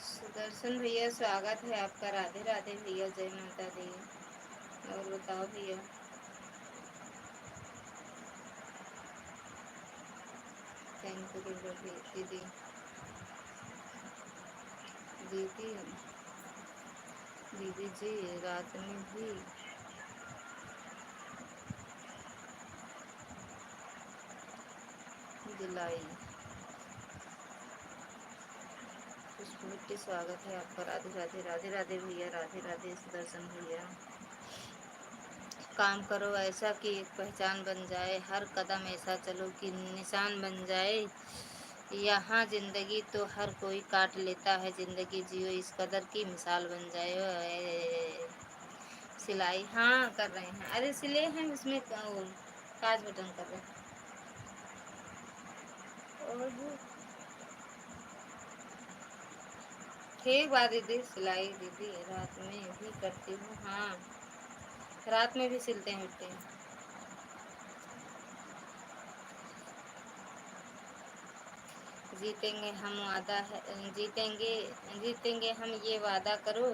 सुदर्शन भैया स्वागत है आपका। राधे राधे भैया, जय माता दी। और बताओ भैया। थैंक यू दुर्गा दीदी। दीदी दीदी जी रात में भी दिलाई। पुष्पवृत्ति स्वागत है आपका। राधे राधे। राधे राधे भैया, राधे राधे सुदर्शन भैया। काम करो ऐसा कि एक पहचान बन जाए, हर कदम ऐसा चलो कि निशान बन जाए। यहाँ जिंदगी तो हर कोई काट लेता है, जिंदगी जियो इस कदर की मिसाल बन जाए। सिलाई हाँ कर रहे हैं। अरे सिले हैं उसमें काज बटन कर रहे हैं। और ठीक बात दीदी, सिलाई दीदी रात में भी करती हूँ। हाँ रात में भी सिलते हैं उठते हैं। जीतेंगे हम वादा है, जीतेंगे जीतेंगे हम ये वादा करो,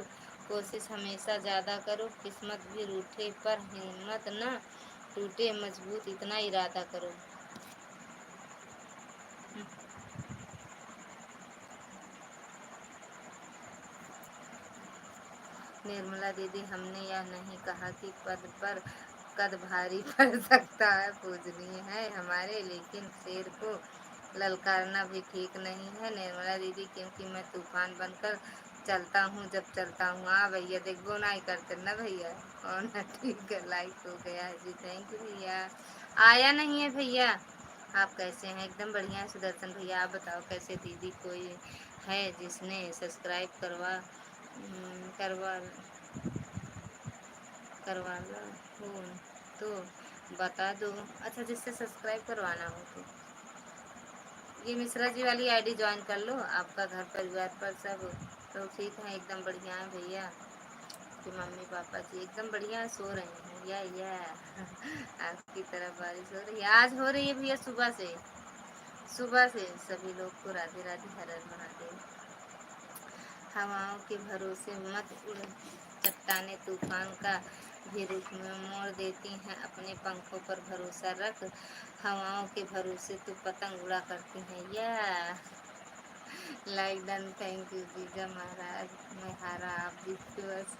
कोशिश हमेशा ज़्यादा करो, किस्मत भी रूठे पर हिम्मत न टूटे, मजबूत इतना इरादा करो। निर्मला दीदी, हमने यह नहीं कहा कि पद पर कद भारी पड़ सकता है, पूजनीय है हमारे, लेकिन शेर को ललकारना भी ठीक नहीं है निर्मला दीदी, क्योंकि मैं तूफान बनकर चलता हूँ जब चलता हूँ। हाँ भैया, देखो ना ही करते ना भैया। और ना, ठीक है, लाइक हो गया है जी, थैंक यू भैया। आया नहीं है भैया। आप कैसे हैं? एकदम बढ़िया है सुदर्शन भैया। आप बताओ कैसे? दीदी कोई है जिसने सब्सक्राइब करवा करवाना हो तो बता दो। अच्छा, जिससे सब्सक्राइब करवाना हो तो ये मिश्रा जी वाली आईडी ज्वाइन कर लो। आपका घर परिवार पर सब तो ठीक है, एकदम बढ़िया है भैया। कि मम्मी पापा जी एकदम बढ़िया सो रहे हैं। या आपकी तरफ बारिश हो रही है? आज हो रही है भैया, सुबह से सभी लोग को राधे राधे, हर हर महादेव। हवाओं के भरोसे मत उड़, चट्टाने तूफान का भी रुख में मोड़ देती हैं, अपने पंखों पर भरोसा रख, हवाओं के भरोसे तो पतंग उड़ा करती हैं। या लाइक डन, थैंक यू जीजा महाराज। मैं हारा, आप जीतते बस।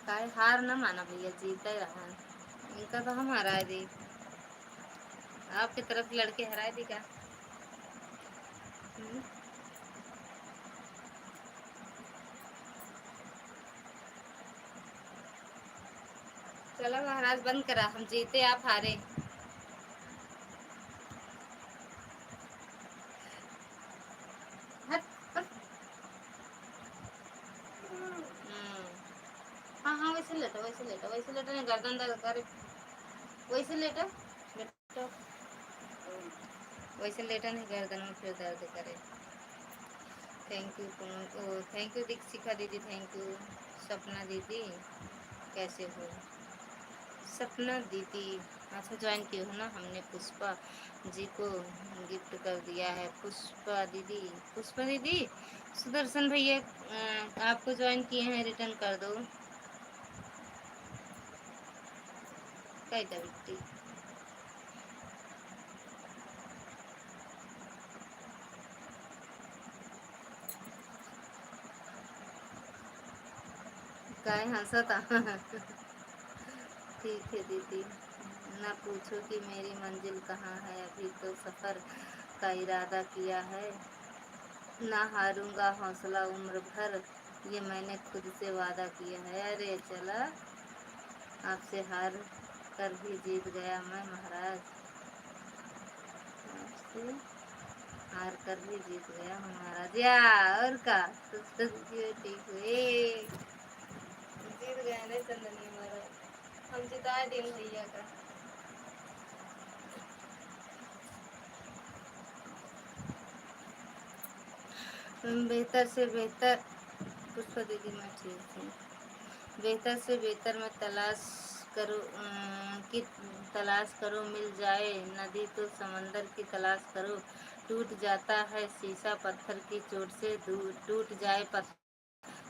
काय हार ना माना भैया, जीता ही रहा। इनका तो हम हरा दी, आपकी तरफ लड़के हराए दी क्या? चलो महाराज, बंद करा, हम जीते आप हारे। हट, हट। हाँ हाँ, वैसे लेटो, वैसे लेटो नहीं, गर्दन दर्द करे। वैसे लेटो लेटो, वैसे लेटो नहीं, गर्दन में फिर दर्द करे। Thank you thank you Dikshika दीदी, थैंक यू। सपना दीदी कैसे हो? सपना दीदी अच्छा ज्वाइन की हो ना, हमने पुष्पा जी को गिफ्ट कर दिया है। पुष्पा दीदी सुदर्शन भैया आपको ज्वाइन किए हैं, रिटर्न कर दो। कैटा बिट्टी काय हंसा था ठीक है दीदी, ना पूछो कि मेरी मंजिल कहाँ है, अभी तो सफ़र का इरादा किया है, ना हारूंगा हौसला उम्र भर, ये मैंने खुद से वादा किया है। अरे चला, आपसे हार कर भी जीत गया मैं महाराज, आपसे हार कर भी जीत गया मैं महाराज। या और का तो ठीक हुए, जीत गया नहीं चंदनी महाराज, हम जिता दिन भैया का। बेहतर से बेहतर, पुष्पा दीदी मैं ठीक हूँ। बेहतर से बेहतर में तलाश करो कि तलाश करो, मिल जाए नदी तो समंदर की तलाश करो, टूट जाता है शीशा पत्थर की चोट से, टूट जाए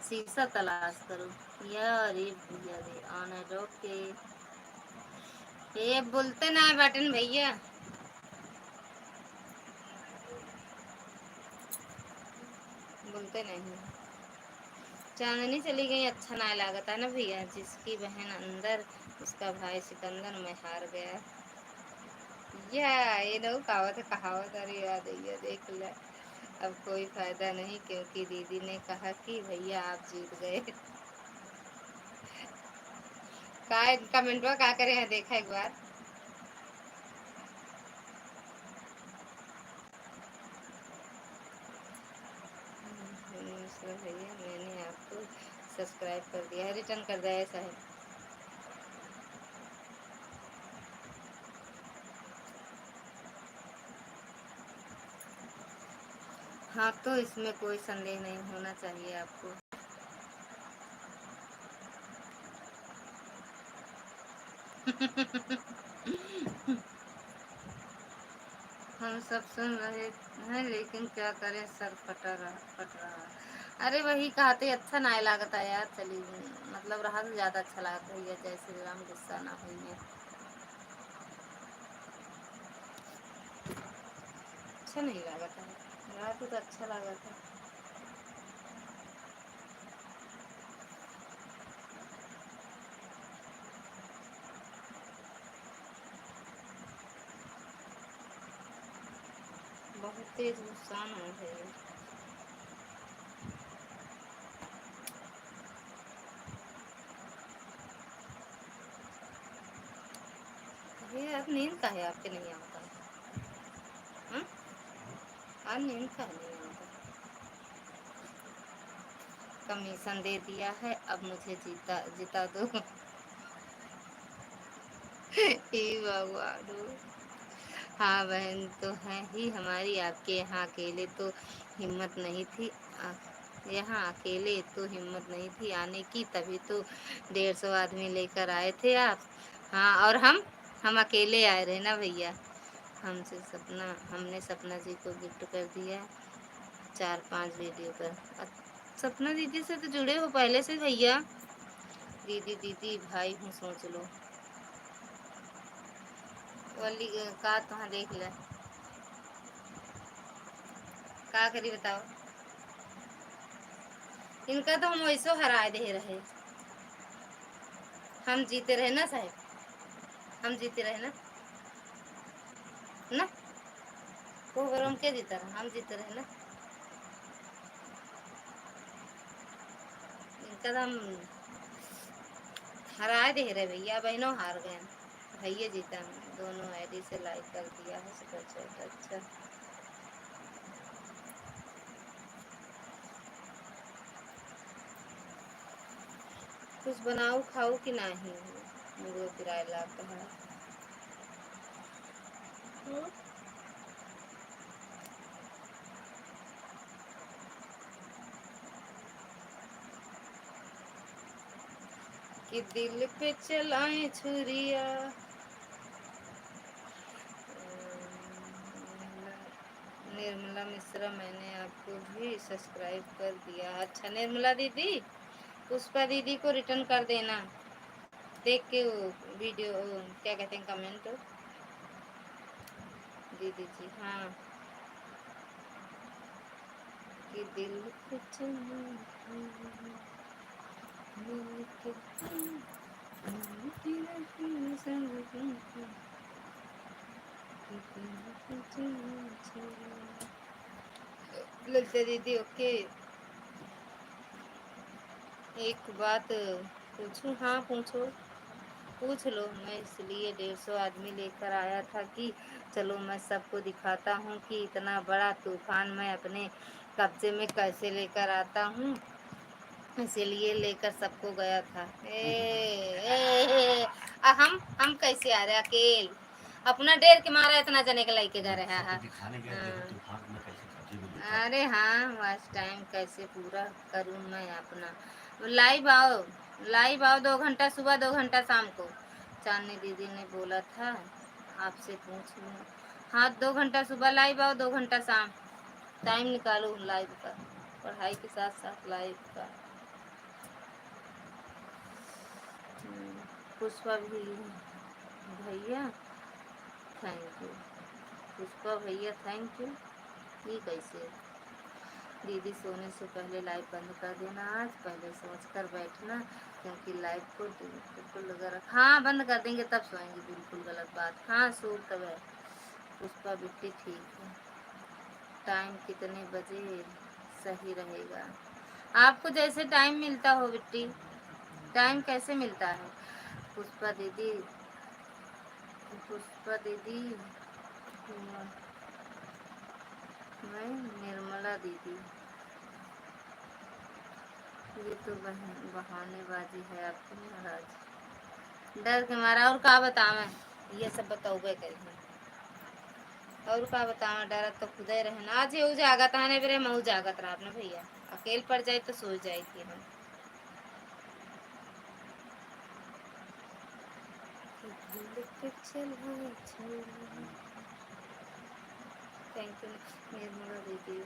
शीशा तलाश करो। यार ये भैया रे ऑन है ओके, ये बोलते ना बटन भैया, बोलते नहीं। चांदनी चली गई, अच्छा ना लागता ना भैया, जिसकी बहन अंदर उसका भाई सिकंदर में हार गया। या ये नो कहावत अरे याद है, देख ले। अब कोई फायदा नहीं, क्योंकि दीदी ने कहा कि भैया आप जीत गए। का कमेंट में का करे हैं, देखा एक बार। भैया मैंने आपको सब्सक्राइब कर दिया है, रिटर्न कर दिया, ऐसा है। हाँ, तो इसमें कोई संदेह नहीं होना चाहिए आपको। हम सब सुन रहे हैं लेकिन क्या करें, सर फट रहा। अरे वही कहते अच्छा ना लागता यार, चली मतलब रहा तो ज़्यादा अच्छा लागता है, जय श्री राम, गुस्सा ना हुई है। अच्छा नहीं लागता है, रहा तो अच्छा लागता। बहुत तेज गुस्सा ना है। ये यार नींद का है आपके नहीं आता? हाँ, आज नींद का नहीं आता। कमीशन दे दिया है, अब मुझे जीता जिता दो। हे भगवान। हाँ बहन तो है ही हमारी, आपके यहाँ अकेले तो हिम्मत नहीं थी। यहाँ अकेले तो हिम्मत नहीं थी आने की, तभी तो 150 आदमी लेकर आए थे आप। हाँ और हम अकेले आए रहे ना भैया। हमने सपना जी को गिफ्ट कर दिया 4-5 वीडियो पर। सपना दीदी से तो जुड़े हो पहले से भैया। दीदी दीदी भाई हूँ सोच लो। वाली का तुहाँ देख ले, का करी बताओ। इनका तो हम वैसो हरा दे रहे। हम जीते रहे ना साहब, हम जीते रहे ना। ना वो हम क्या जीता रहा, हम जीते रहे ना। इनका तो हम हरा दे रहे भैया, बहनों हार गए। भैया जीता, दोनों आईडी से लाइक कर दिया है सुपर चैट। अच्छा कुछ बनाऊ खाऊ कि नहीं, मुझे किराया लाता है। कि दिल पे चलाए छुरिया। निर्मला मिश्रा, मैंने आपको भी सब्सक्राइब कर दिया। अच्छा निर्मला दीदी, पुष्पा दीदी को रिटर्न कर देना, देख के वो वीडियो क्या कहते हैं कमेंट। दीदी जी हाँ, कि दिल पे ललिता दीदी ओके। एक बात पूछूं? हाँ पूछो, पूछ लो। मैं इसलिए 150 आदमी लेकर आया था कि चलो मैं सबको दिखाता हूँ कि इतना बड़ा तूफान मैं अपने कब्जे में कैसे लेकर आता हूँ, इसीलिए लेकर सबको गया था। हम कैसे आ रहे अकेले, अपना डेर के मारा इतना जने के लेके जा रहा है। अरे हाँ बस टाइम कैसे पूरा करूँ मैं अपना। लाइव आओ, लाइव आओ 2 घंटा सुबह 2 घंटा शाम को। चांदनी दीदी ने बोला था आपसे पूछ लूँ। हाँ 2 घंटा सुबह लाइव आओ, 2 घंटा शाम, टाइम निकालो लाइव का, पढ़ाई के साथ साथ लाइव का। पुष्पा भी भैया थैंक यू, पुष्पा भैया थैंक यू। ये कैसे? दीदी सोने से पहले लाइव बंद कर देना, आज पहले सोच कर बैठना क्योंकि लाइव को बिल्कुल अगर हाँ बंद कर देंगे तब सोएंगे, बिल्कुल गलत बात। हाँ सो तब है। पुष्पा बिट्टी ठीक है। टाइम कितने बजे सही रहेगा? आपको जैसे टाइम मिलता हो बिट्टी। टाइम कैसे मिलता है? पुष्पा दीदी, पुष्पा दीदी मैं निर्मला दीदी। ये तो बहानेबाजी है आपकी महाराज। डर के मारा और का बतावे, ये सब बताओगे कहीं और का बतावे, डर तो खुदे रहना। आज ये जागत आने बेरे मऊ जागत रहा अपने भैया, अकेले पड़ जाए तो सो जाए थी हम। थैंक यू निर्मला दीदी।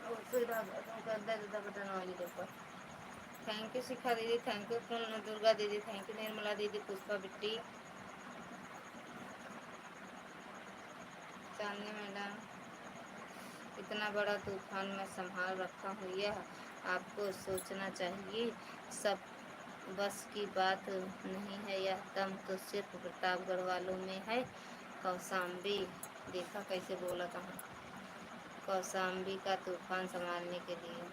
और फिर बटन वाली देखो। थैंक यू शिखा दीदी, थैंक यू दुर्गा दीदी, थैंक यू निर्मला दीदी, पुष्पा बिट्टी, चांदनी मैडम। इतना बड़ा तूफान मैं संभाल रखा हूँ, यह आपको सोचना चाहिए। सब बस की बात नहीं है, यह दम तो सिर्फ प्रतापगढ़ वालों में है। कौसाम्बी, देखा कैसे बोला था। कौसाम्बी का तूफान संभालने के लिए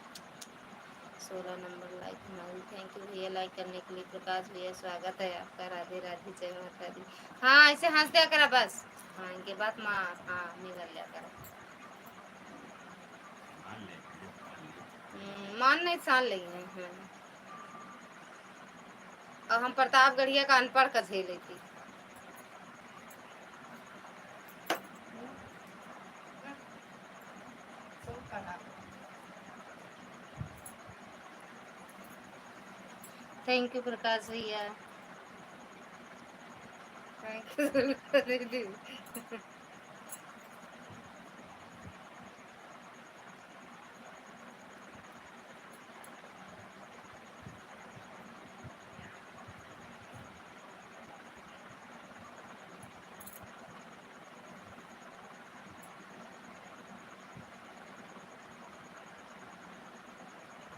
16 नंबर लाइक हमारी। थैंक यू भैया लाइक करने के लिए। प्रकाश भैया स्वागत है आपका। राधे राधे, जय माता दी। हाँ ऐसे हंस दिया करा बस। हाँ इनके बाद माँ हाँ निकल लिया करा। मान नहीं सान लेंगे और हम प्रतापगढ़िया का अनपढ़ का झेले थी। थैंक यू प्रकाश भैया, थैंक यू दीदी।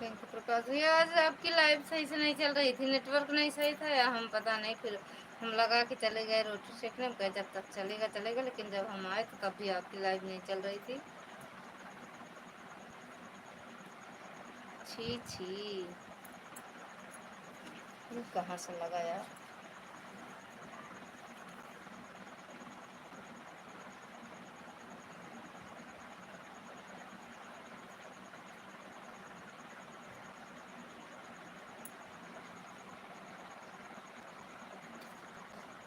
थैंक यू प्रकाश भैया। आज आपकी लाइव सही से नहीं चल रही थी, नेटवर्क नहीं सही था या हम पता नहीं, फिर हम लगा कि चले गए रोटी सेकने में, जब तक चलेगा चलेगा, लेकिन जब हम आए तो तब भी आपकी लाइव नहीं चल रही थी। छी छी, ये कहाँ से लगा यार।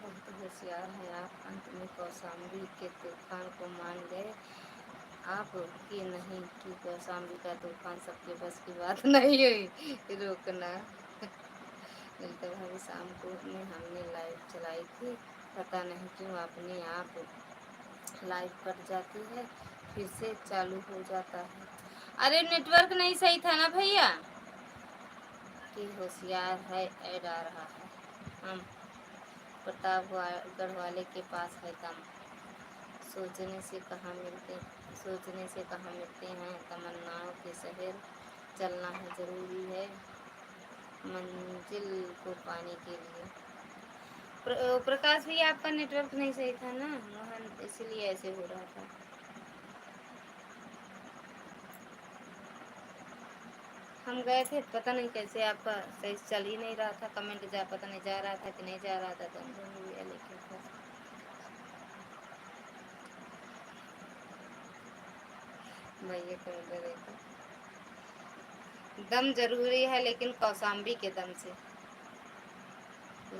बहुत होशियार हैं आप, अंत में कौसाम्बी के तूफान को मान गए आप कि नहीं कि कौसाम्बी का तूफान सबके बस की बात नहीं हुई रोकना। ललिता भाभी शाम को में हमने लाइव चलाई थी, पता नहीं क्यों अपने आप लाइव कट जाती है, फिर से चालू हो जाता है। अरे नेटवर्क नहीं सही था ना भैया। कि होशियार है, ऐड आ रहा है। हम प्रतापगढ़ वाले के पास है दम, सोचने से कहाँ मिलते सोचने से कहाँ मिलते हैं तमन्नाओं के शहर। चलना है ज़रूरी है मंजिल को पाने के लिए। प्रकाश भी आपका नेटवर्क नहीं सही था ना मोहन, इसलिए ऐसे हो रहा था। हम गए थे, पता नहीं कैसे आपका सही चल ही नहीं रहा था, कमेंट पता नहीं जा रहा था कि नहीं जा रहा था, तो हम लोग लेकिन भैया कमेंट देखो। दम जरूरी है लेकिन कौसाम्बी के दम से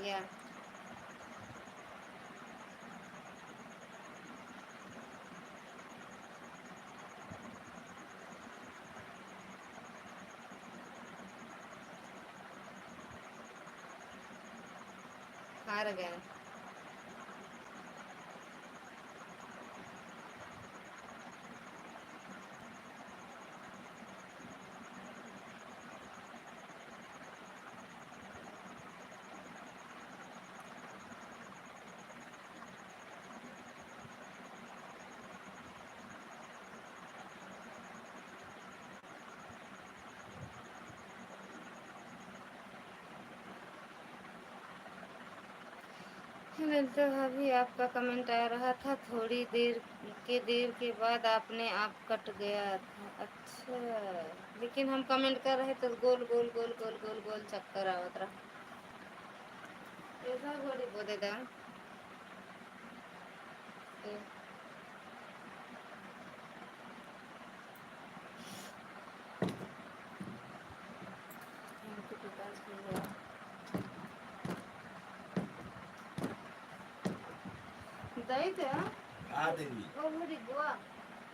या हार गए। ललिता भाभी आपका कमेंट आ रहा था, थोड़ी देर के बाद आपने आप कट गया था। अच्छा, लेकिन हम कमेंट कर रहे तो गोल गोल गोल गोल गोल गोल चक्कर आवत रहा। ऐसा घोड़ी बोले दा बताई थे हाँ देवी ओ मेरी बुआ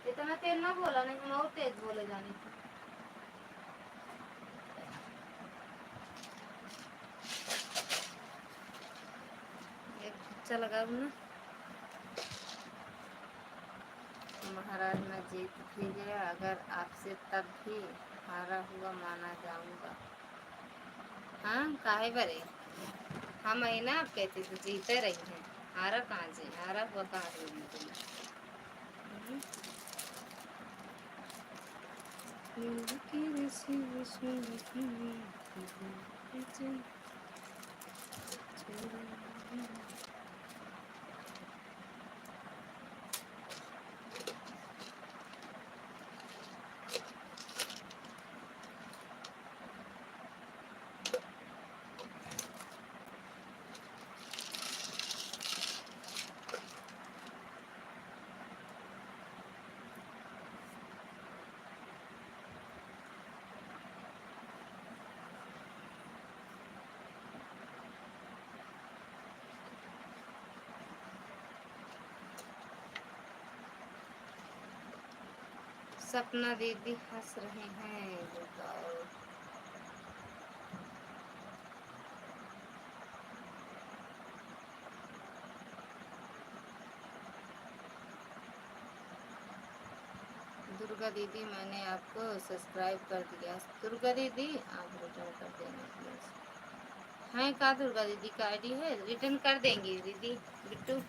इतना तेज ना बोला नहीं हम और तेज बोले जाने थे एक अच्छा लगा ना महाराज मैं जीत भी गया अगर आपसे तब भी हारा हुआ माना जाऊंगा हाँ काहे बरे हम आई ना आप कहते तो जीते रही हैं हारा कहाँ से हारा हुआ कहाँ से बोली तुम सपना दीदी हंस रहे हैं बताओ दुर्गा दीदी मैंने आपको सब्सक्राइब कर दिया दुर्गा दीदी आप रिटर्न कर देना प्लीज है का दुर्गा दीदी का आईडी है रिटर्न कर देंगी दीदी बिट्टू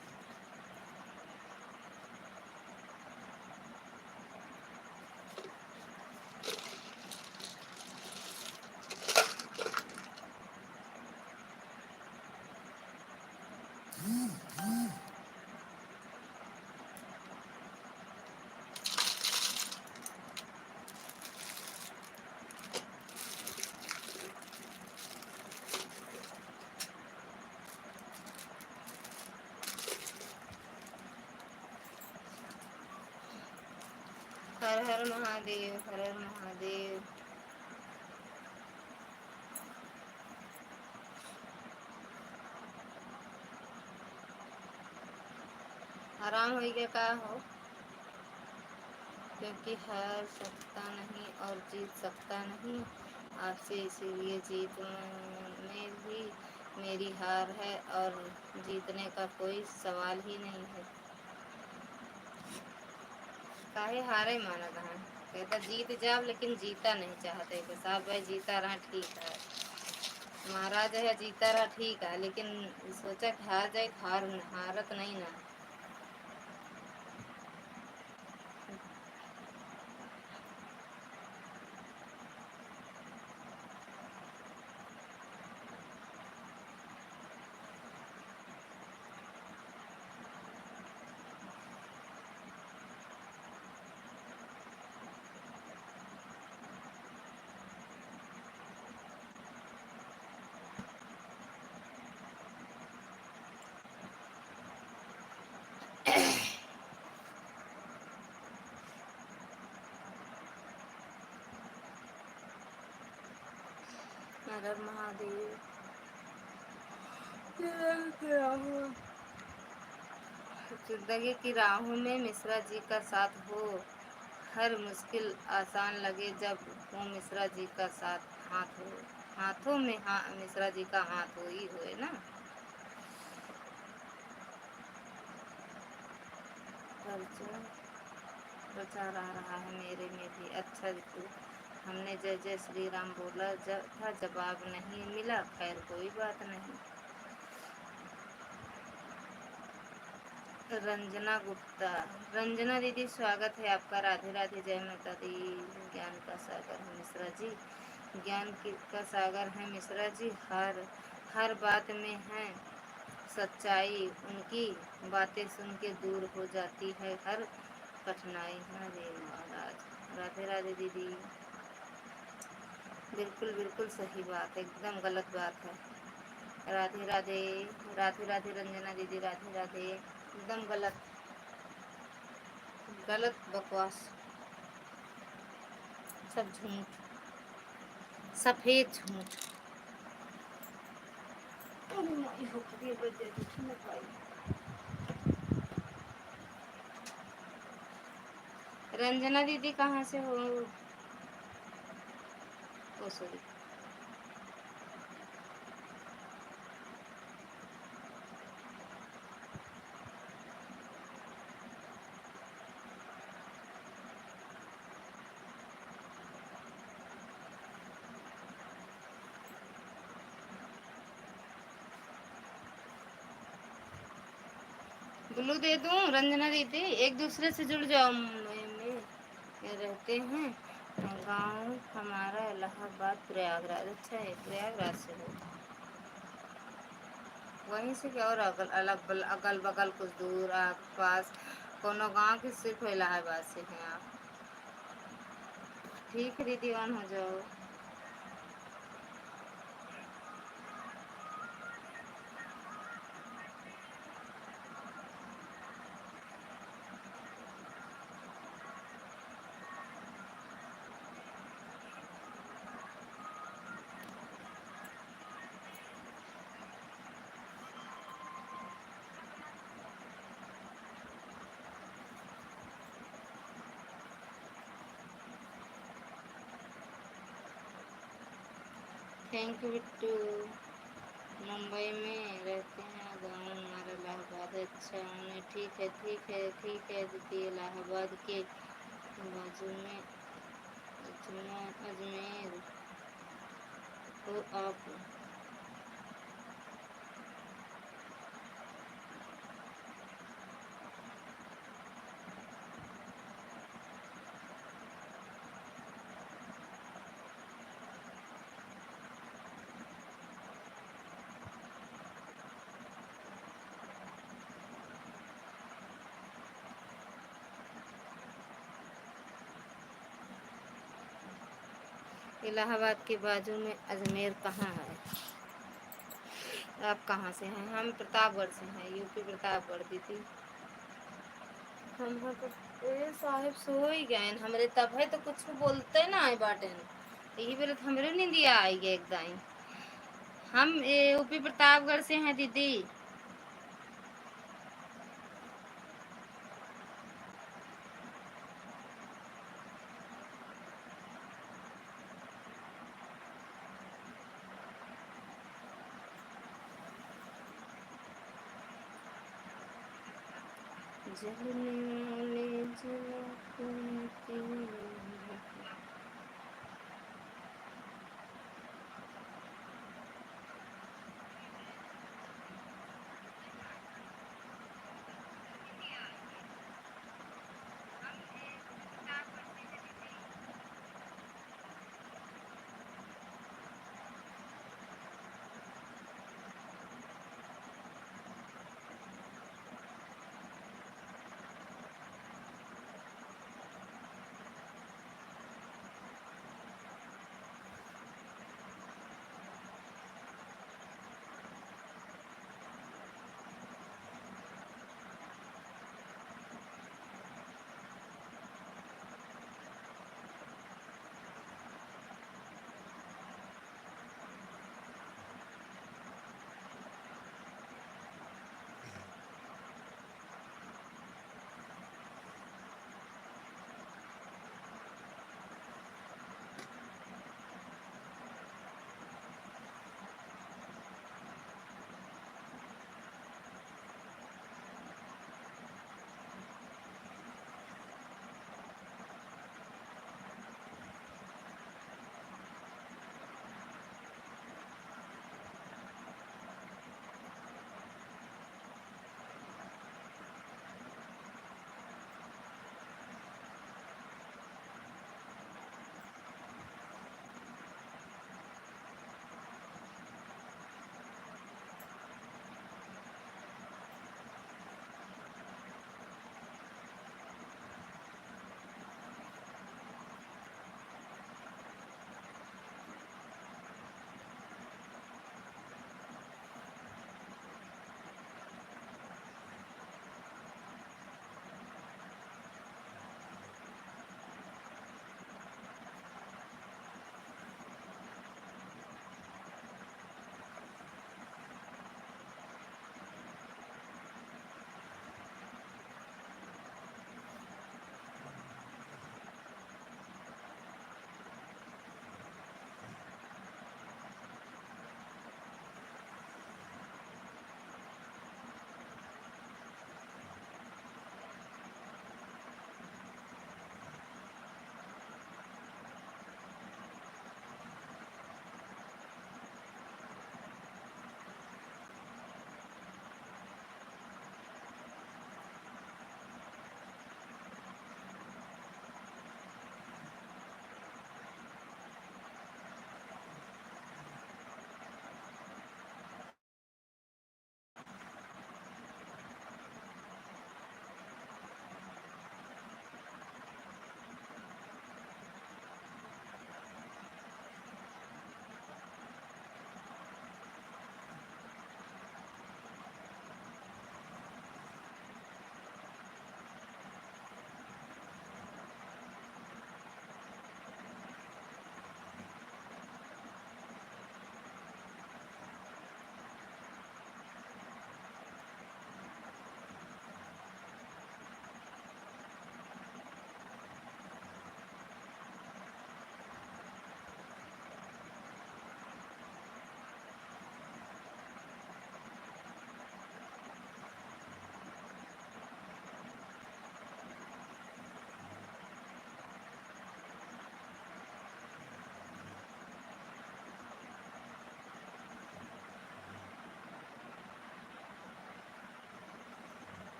हर हर महादेव हर हर महादेव आराम हो गया का हो क्योंकि हार सकता नहीं और जीत सकता नहीं आपसे इसीलिए जीत में भी मेरी हार है और जीतने का कोई सवाल ही नहीं है काहे हारे माना था कहता जीत जाओ लेकिन जीता नहीं चाहते कि साहब भाई जीता रहा ठीक है महाराज है जीता रहा ठीक है लेकिन सोचा कि हार जाए हारत नहीं ना हर हर महादेव जिंदगी की राहों में मिश्रा जी का साथ हो हर मुश्किल आसान लगे जब वो मिश्रा जी का साथ हाथ हो हाथों में मिश्रा जी का हाथ हो ही होए ना प्रचार प्रचार आ रहा है मेरे में भी अच्छा तो हमने जय जय श्री राम बोला था जवाब नहीं मिला खैर कोई बात नहीं रंजना गुप्ता रंजना दीदी स्वागत है आपका राधे राधे जय माता दी ज्ञान का सागर है मिश्रा जी का सागर है मिश्रा जी हर बात में है सच्चाई उनकी बातें सुन के दूर हो जाती है हर कठिनाई हरे महाराज राधे राधे दीदी बिल्कुल बिल्कुल सही बात एकदम गलत बात है राधे राधे राधे राधे रंजना दीदी राधे राधे एकदम गलत गलत बकवास सब झूठ सफेद झूठ रंजना दीदी कहाँ से हो? ओ सॉरी। ब्लू दे दूं? रंजना दीदी एक दूसरे से जुड़ जाओ। में रहते हैं गांव हमारा इलाहाबाद प्रयागराज। अच्छा है, प्रयागराज से हो? वहीं से क्या? और अगल बगल कुछ दूर आस पास कोनो गांव के सिर्फ इलाहाबाद से हैं आप? ठीक है दीदी, ऑन हो जाओ। Thank you Bittu. मुंबई में रहते हैं, गाँव हमारा इलाहाबाद। अच्छा उन्हें ठीक है, ठीक है, ठीक है दीदी। इलाहाबाद के बाजू में अजमेर हो आप? इलाहाबाद के बाजू में अजमेर कहाँ है? आप कहाँ से हैं? हम प्रतापगढ़ से हैं, यूपी प्रतापगढ़ दीदी। हम तो ए साहेब सो ही गए हमरे, तब है तो कुछ बोलते ना आए बाटे। यही बोले तो हमरे नींदिया आई गए एकदम। हम यूपी प्रतापगढ़ से हैं दीदी। जलने वाले जलाते हैं।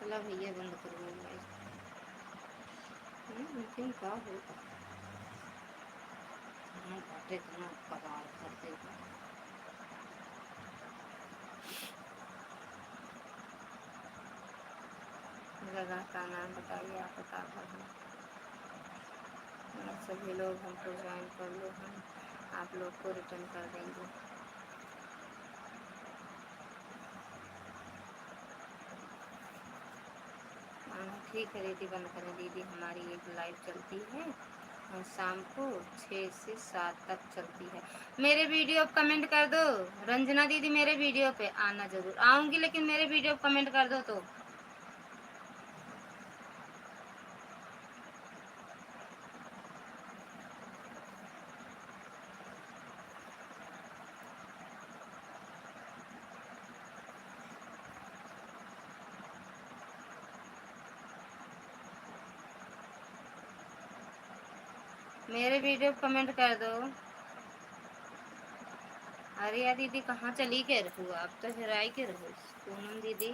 चला भैया बंद करो मोबाइल। लेकिन क्या होगा, इतना घाटे इतना कबाड़ कर देगा। जगह का नाम बताइए, आप बता कर हम सभी लोग हमको ज्वाइन कर लो, हम आप लोग को रिटर्न कर देंगे। ठीक है दीदी, बंद करें दीदी, हमारी एक लाइव चलती है और शाम को 6 से 7 तक चलती है। मेरे वीडियो पे कमेंट कर दो रंजना दीदी, मेरे वीडियो पे आना जरूर। आऊँगी लेकिन मेरे वीडियो पे कमेंट कर दो तो। मेरे वीडियो पे कमेंट कर दो। अरे यार दीदी कहाँ चली के रहो, आप तो हेराई के रहो पूनम दीदी।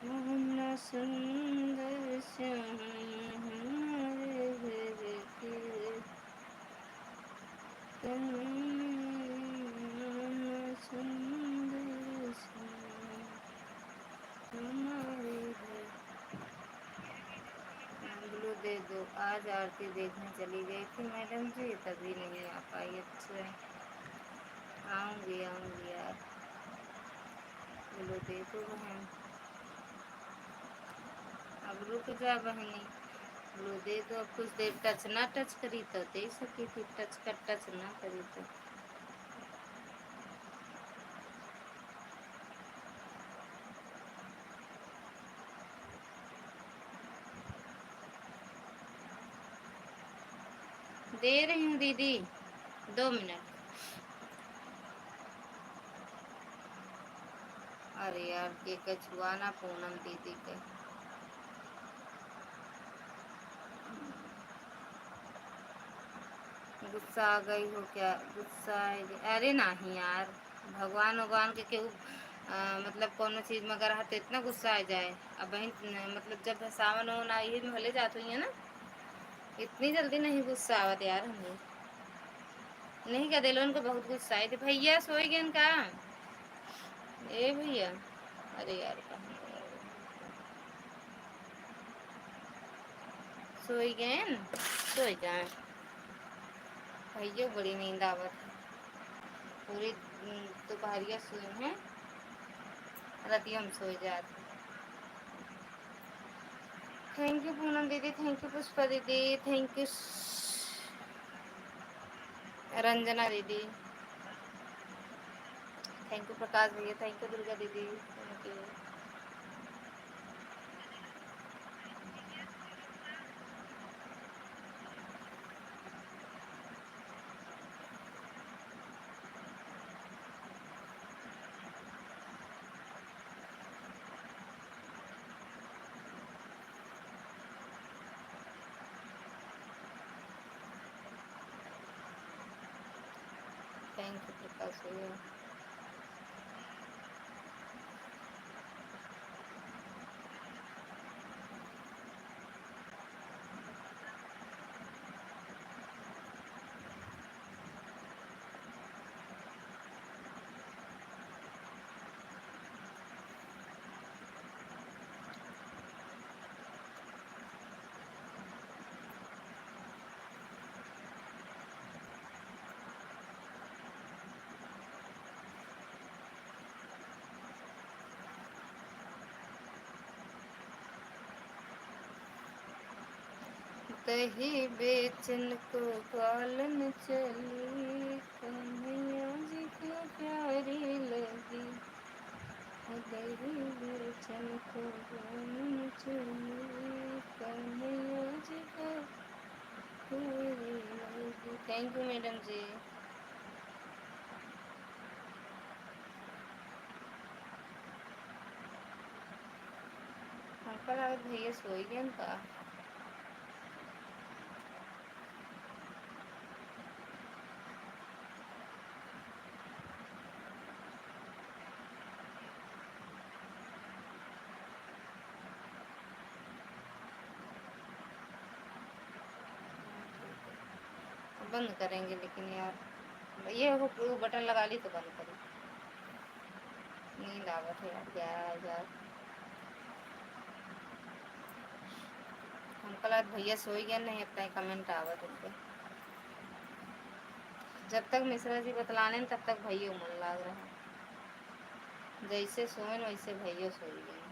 मोहन सुंदर श्याम हमारे घर के सुंदर श्याम हमारे घर। ब्लू दे दो। आज आरती देखने चली गई थी मैडम जी, तभी नहीं आ पाई। अच्छा आऊँगी आऊँगी यार, ब्लू दे दो बहन। अब रुक जा बहनी, ब्लू दे दो। अब कुछ देर टच ना टच करी तो दे सकी थी, टच कर टच ना करी तो। दे रही हूँ दीदी, 2 मिनट। अरे यार के कछुआना पूनम दीदी के गुस्सा आ गई हो क्या? गुस्सा अरे नहीं यार, भगवान भगवान के केहू मतलब कोनो चीज़ में अगर तो इतना गुस्सा आ जाए। अब बहन मतलब जब सावन वावन आई है भले जात हुई है ना, इतनी जल्दी नहीं गुस्सा आवत यार हमें। नहीं कह दिलो उनको बहुत गुस्सा आई थी। भैया सोई गए का? ए भैया, अरे यार कहाँ सोई गए? सोई जाए भैया, बड़ी नींद आवत है। पूरी दोपहरिया सोई हैं, रातियों में सोई जाते। थैंक यू पूनम दीदी, थैंक यू पुष्पा दीदी, थैंक यू रंजना दीदी, थैंक यू प्रकाश भैया, थैंक यू दुर्गा दीदी, थैंक यू। थैंक यू प्रकाश भैया। दही बेचन को पालन चली, कन्हैया जी को प्यारी लगी। दही बेचन को पालन चली, कन्हैया जी को प्यारी लगी। थैंक यू मैडम जी। हमको लगा भैया सोई गए का। बंद करेंगे लेकिन यार ये वो बटन लगा ली तो बंद करी। नींद आवत है यार, 11 हम कल भैया सोई गए नहीं, अपना कमेंट आवत उनके। जब तक मिश्रा जी बतलाने तब तक भैया मन लाग रहा, जैसे सोए वैसे भैया सोई गए।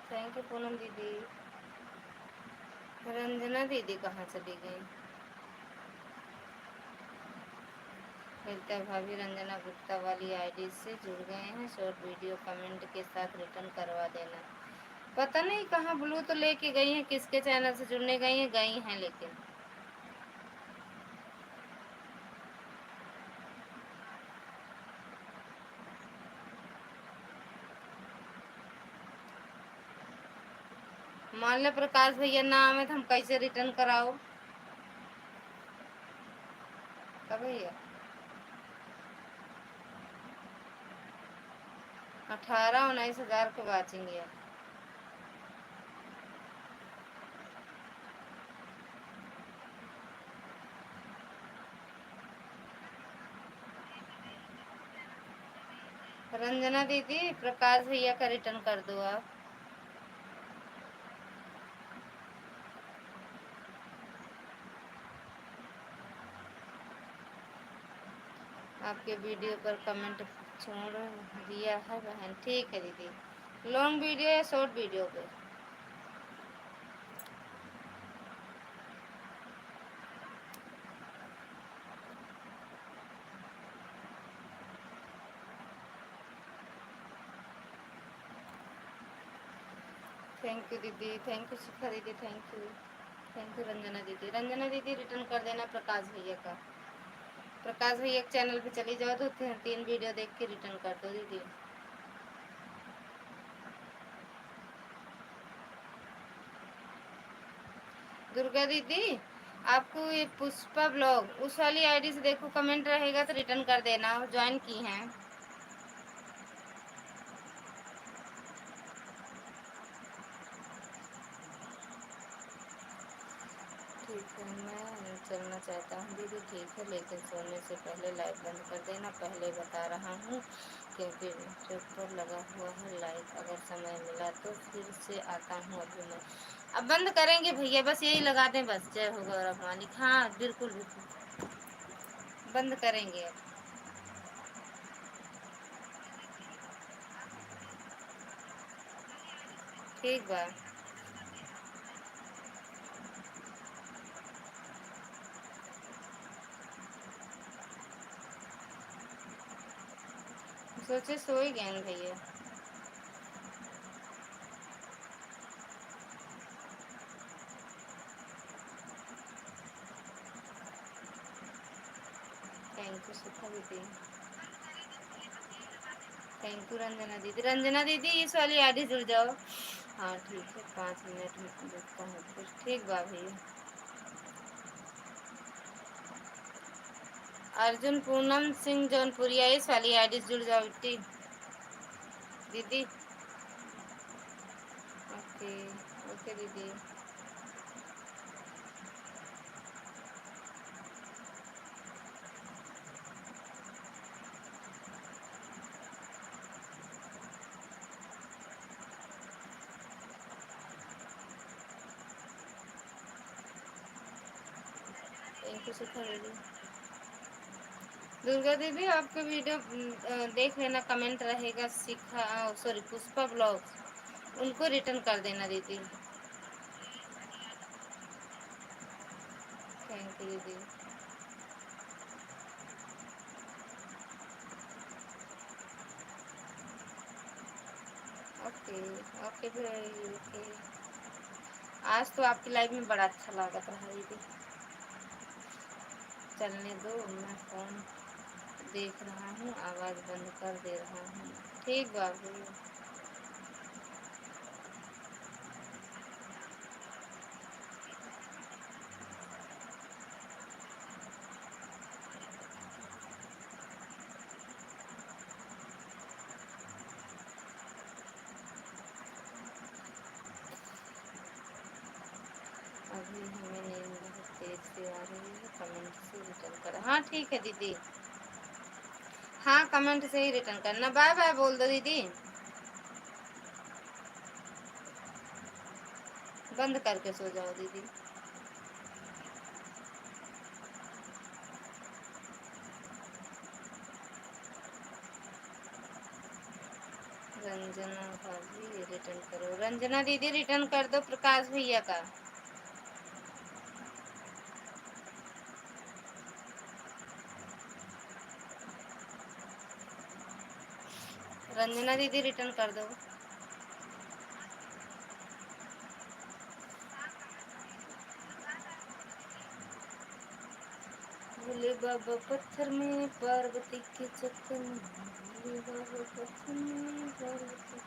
थैंक यू पूनम दीदी। रंजना दीदी कहाँ चली गई? लगता है भाभी रंजना गुप्ता वाली आईडी से जुड़ गए हैं, शॉर्ट वीडियो कमेंट के साथ रिटर्न करवा देना। पता नहीं कहाँ ब्लू तो लेके गई हैं, किसके चैनल से जुड़ने गई हैं लेकिन मान ले प्रकाश भैया नाम है तो हम कैसे रिटर्न कराओ? कब भैया 18-19 हज़ार के बाचेंगे। रंजना दीदी प्रकाश भैया का रिटर्न कर दो आप। आपके वीडियो पर कमेंट छोड़ दिया है बहन। ठीक है दीदी, लॉन्ग वीडियो या शॉर्ट वीडियो पे? थैंक यू दीदी, थैंक यू शिखा दीदी, थैंक यू रंजना दीदी। रंजना दीदी रिटर्न कर देना प्रकाश भैया का। प्रकाश भैया के चैनल पे चली जाओ तो 3 वीडियो देख के रिटर्न कर दो दीदी। दुर्गा दीदी आपको ये पुष्पा ब्लॉग उस वाली आईडी से देखो, कमेंट रहेगा तो रिटर्न कर देना, ज्वाइन की हैं। ठीक है, मैं चलना चाहता हूँ दीदी। ठीक है, लेकिन सोने से पहले लाइव बंद कर देना, पहले बता रहा हूँ क्योंकि पर लगा हुआ है लाइव। अगर समय मिला तो फिर से आता हूँ। अभी मैं अब बंद करेंगे भैया, बस यही लगा दें बस। जय हो गौरव मालिक। हाँ बिल्कुल बिल्कुल बंद करेंगे अब। ठीक बा। सोचे सो ही गए भैया। थैंक यू सुखा दीदी, थैंक यू रंजना दीदी। रंजना दीदी इस वाली आईडी जुड़ जाओ। हाँ ठीक है, 5 मिनट में देखता हूँ फिर। ठीक बा भैया। अर्जुन पूनम सिंह जौनपुरिया इस वाली आईडी से जुड़ जाओ बेटी दीदी। ओके ओके दीदी। थैंक यू सुखा दीदी। दुर्गा दीदी आपके वीडियो देख लेना, कमेंट रहेगा शिखा सॉरी पुष्पा ब्लॉग, उनको रिटर्न कर देना दीदी। थैंक यू दीदी। ओके ओके फिर ओके। आज तो आपकी लाइफ में बड़ा अच्छा लगा था दीदी। चलने दो, मैं फ़ोन देख रहा हूँ, आवाज़ बंद कर दे रहा हूँ। ठीक बाबू। ये हमें नींद बहुत तेज से आ रही है, कमेंट से रिटर्न कर। हाँ ठीक है दीदी, हाँ कमेंट से ही रिटर्न करना। बाय बाय बोल दो दीदी, बंद करके सो जाओ दीदी। रंजना भाभी रिटर्न करो, रंजना दीदी रिटर्न कर दो प्रकाश भैया का। रंजना दीदी रिटर्न कर दो। भोले बाबा पत्थर में पार्वती के चक्कर में, भोले बाबा पत्थर में पार्वती।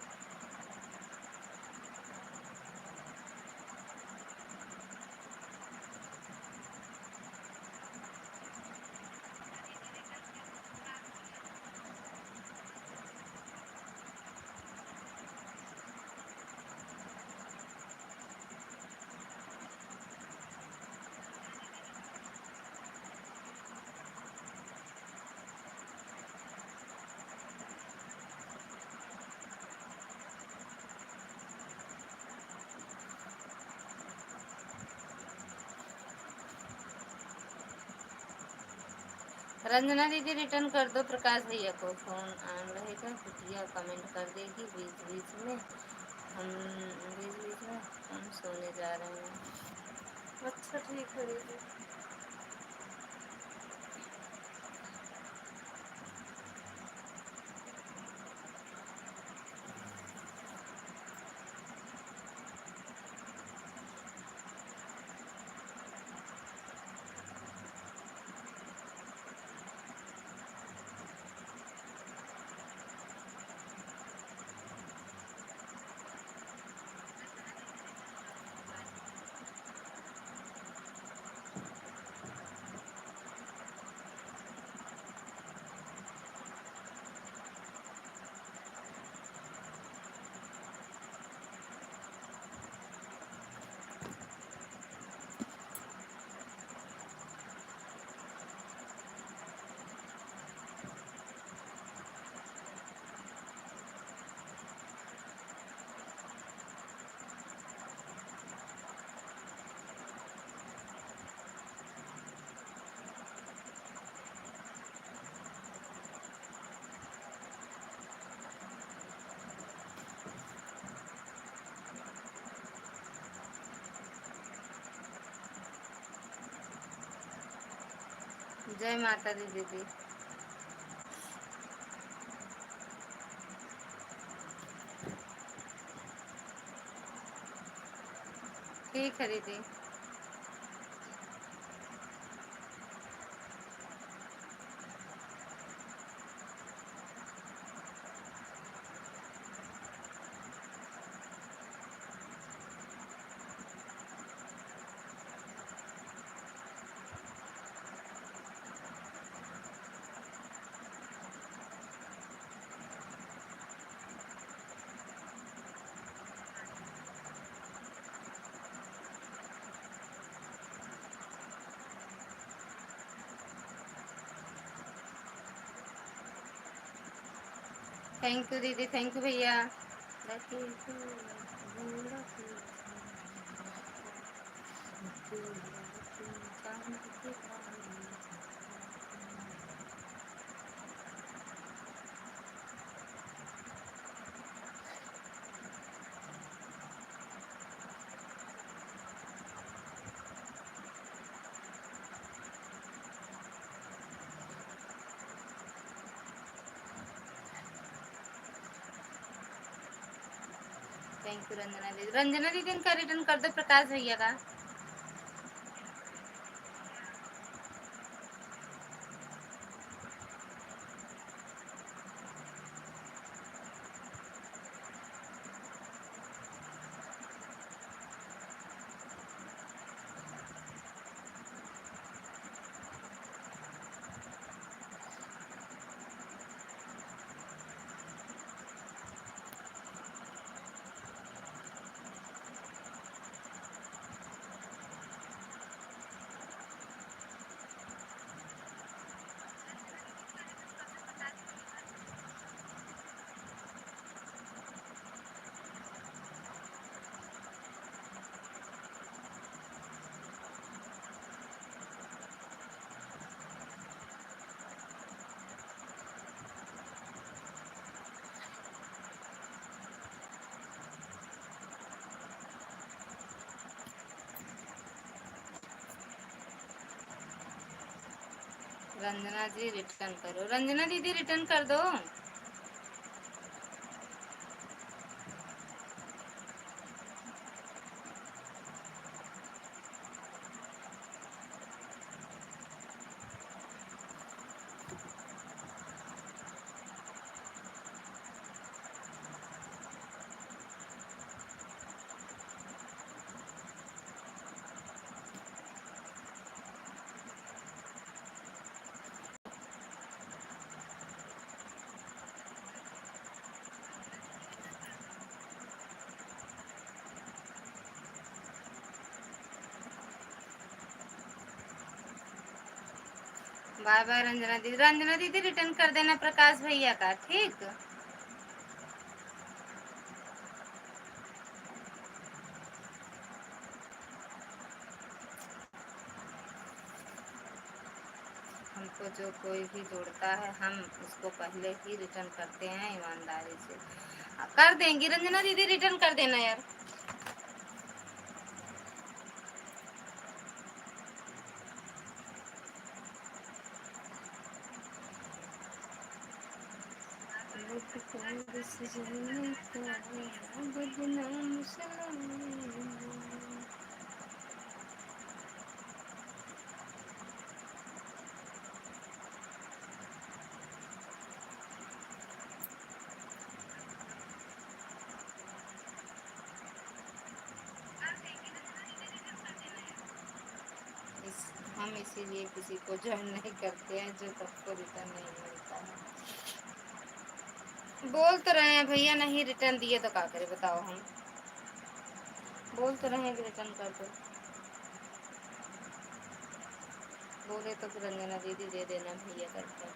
रंजना दीदी रिटर्न कर दो प्रकाश भैया को। फोन ऑन रहेगा, कुटिया कमेंट कर देगी बीच बीच में, हम बीच बीच में हम सोने जा रहे हैं। अच्छा ठीक है दीदी। जय माता दी दीदी। ठीक है दीदी। थैंक यू दीदी, थैंक यू भैया। थैंक यू रंजना दीदी। रंजना दीदी इनका रिटर्न कर दो प्रकाश भैया का। रंजना जी रिटर्न करो, रंजना दीदी रिटर्न कर दो। बाय बाय रंजना दीदी, रंजना दीदी रिटर्न कर देना प्रकाश भैया का, ठीक। हमको जो कोई भी जोड़ता है हम उसको पहले ही रिटर्न करते हैं ईमानदारी से। कर देंगी रंजना दीदी, रिटर्न कर देना यार। हम इसीलिए किसी को ज्वाइन नहीं करते हैं जो सबको रिटर्न नहीं मिलता है। बोल तो रहे हैं भैया, नहीं रिटर्न दिए तो क्या करें बताओ। हम बोल तो रहे हैं कि रिटर्न कर दो, बोले तो फिर रंजना दीदी दे देना भैया करके।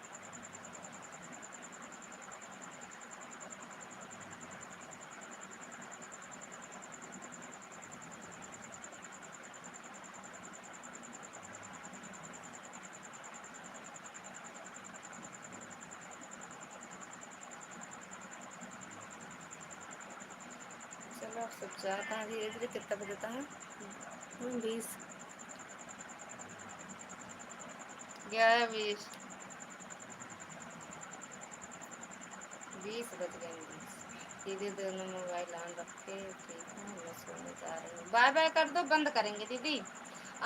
चलो अब सब चाहता है धीरे धीरे। कितना बजता है? 20, 11, 20 बज गए। 20 दीदी दोनों मोबाइल ऑन रखे, ठीक है मैं सोने जा रही हूँ। बाय बाय कर दो, बंद करेंगे दीदी।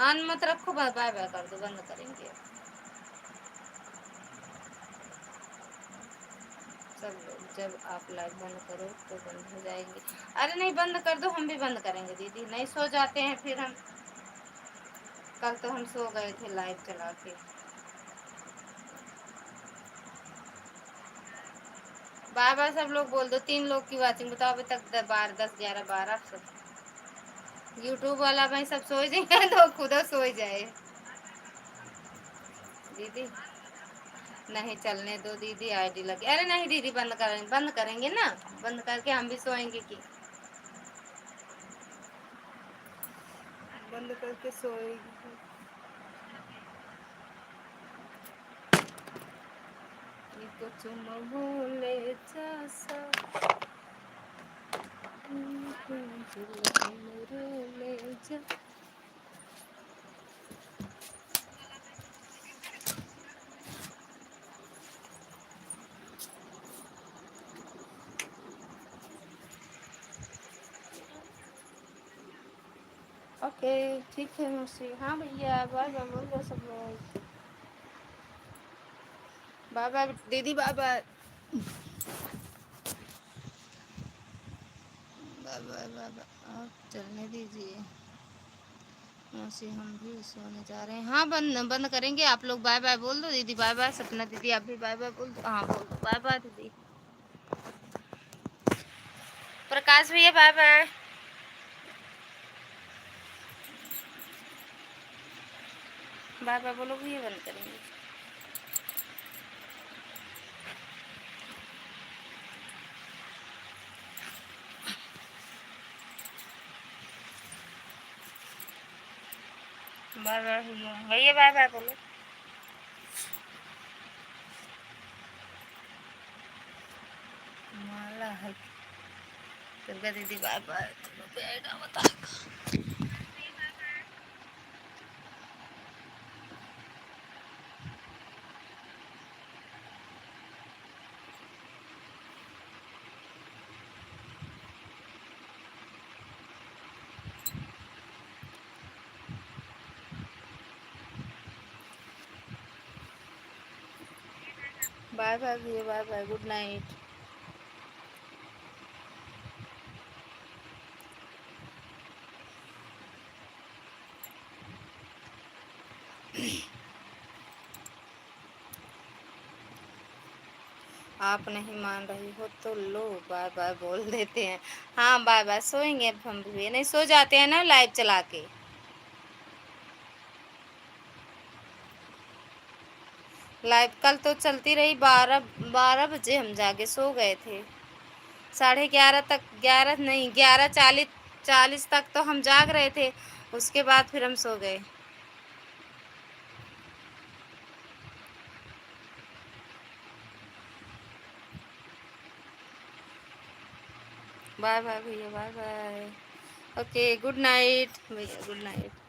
ऑन मत रखो, बाय बाय कर दो, बंद करेंगे सब लोग। जब आप लाइव बंद करो तो बंद हो जाएंगे। अरे नहीं बंद कर दो, हम भी बंद करेंगे दीदी, नहीं सो जाते हैं फिर हम। कल तो हम सो गए थे लाइव चला के। बाय बाय सब लोग बोल दो। 3 लोग की वाचिंग बताओ अभी तक। 12, 10, 11, 12 सब। यूट्यूब वाला भाई सब सो जाए तो खुद सो जाए दीदी। नहीं चलने दो दीदी, आईडी लगे। अरे नहीं दीदी बंद करेंगे ना, बंद करके हम भी सोएंगे कि बंद करके सोएंगे। तुम भूले जा ओके ठीक है मौसी। हाँ भैया बाय बाय बोल दो सब लोग। बाय बाय दीदी, bye bye bye bye bye bye. आप चलने दीजिए मौसी, हम भी सोने जा रहे हैं। हाँ बंद करेंगे। आप लोग बाय बाय बोल दो दीदी। बाय बाय सपना दीदी, आप भी बाय बाय बोल दो। हाँ बोल दो बाय बाय दीदी। प्रकाश भैया बाय बाय। बाय बाय बोलो भैया, बंद करेंगे। बाय बाय भैया, बाय बाय बोलो। माला है दुर्गा दीदी बाय बाय। बताएगा। बाय बाय भैया, बाय बाय, गुड नाइट। आप नहीं मान रही हो तो लो बाय बाय बोल देते हैं। हाँ बाय बाय, सोएंगे अब हम भी, नहीं सो जाते हैं ना लाइव चला के। लाइव कल तो चलती रही, 12 12 बजे हम जाके सो गए थे। 11:30 तक, 11 नहीं 11:40 तक तो हम जाग रहे थे। उसके बाद फिर हम सो गए। बाय बाय भैया, bye bye. Okay good night भैया, गुड नाइट।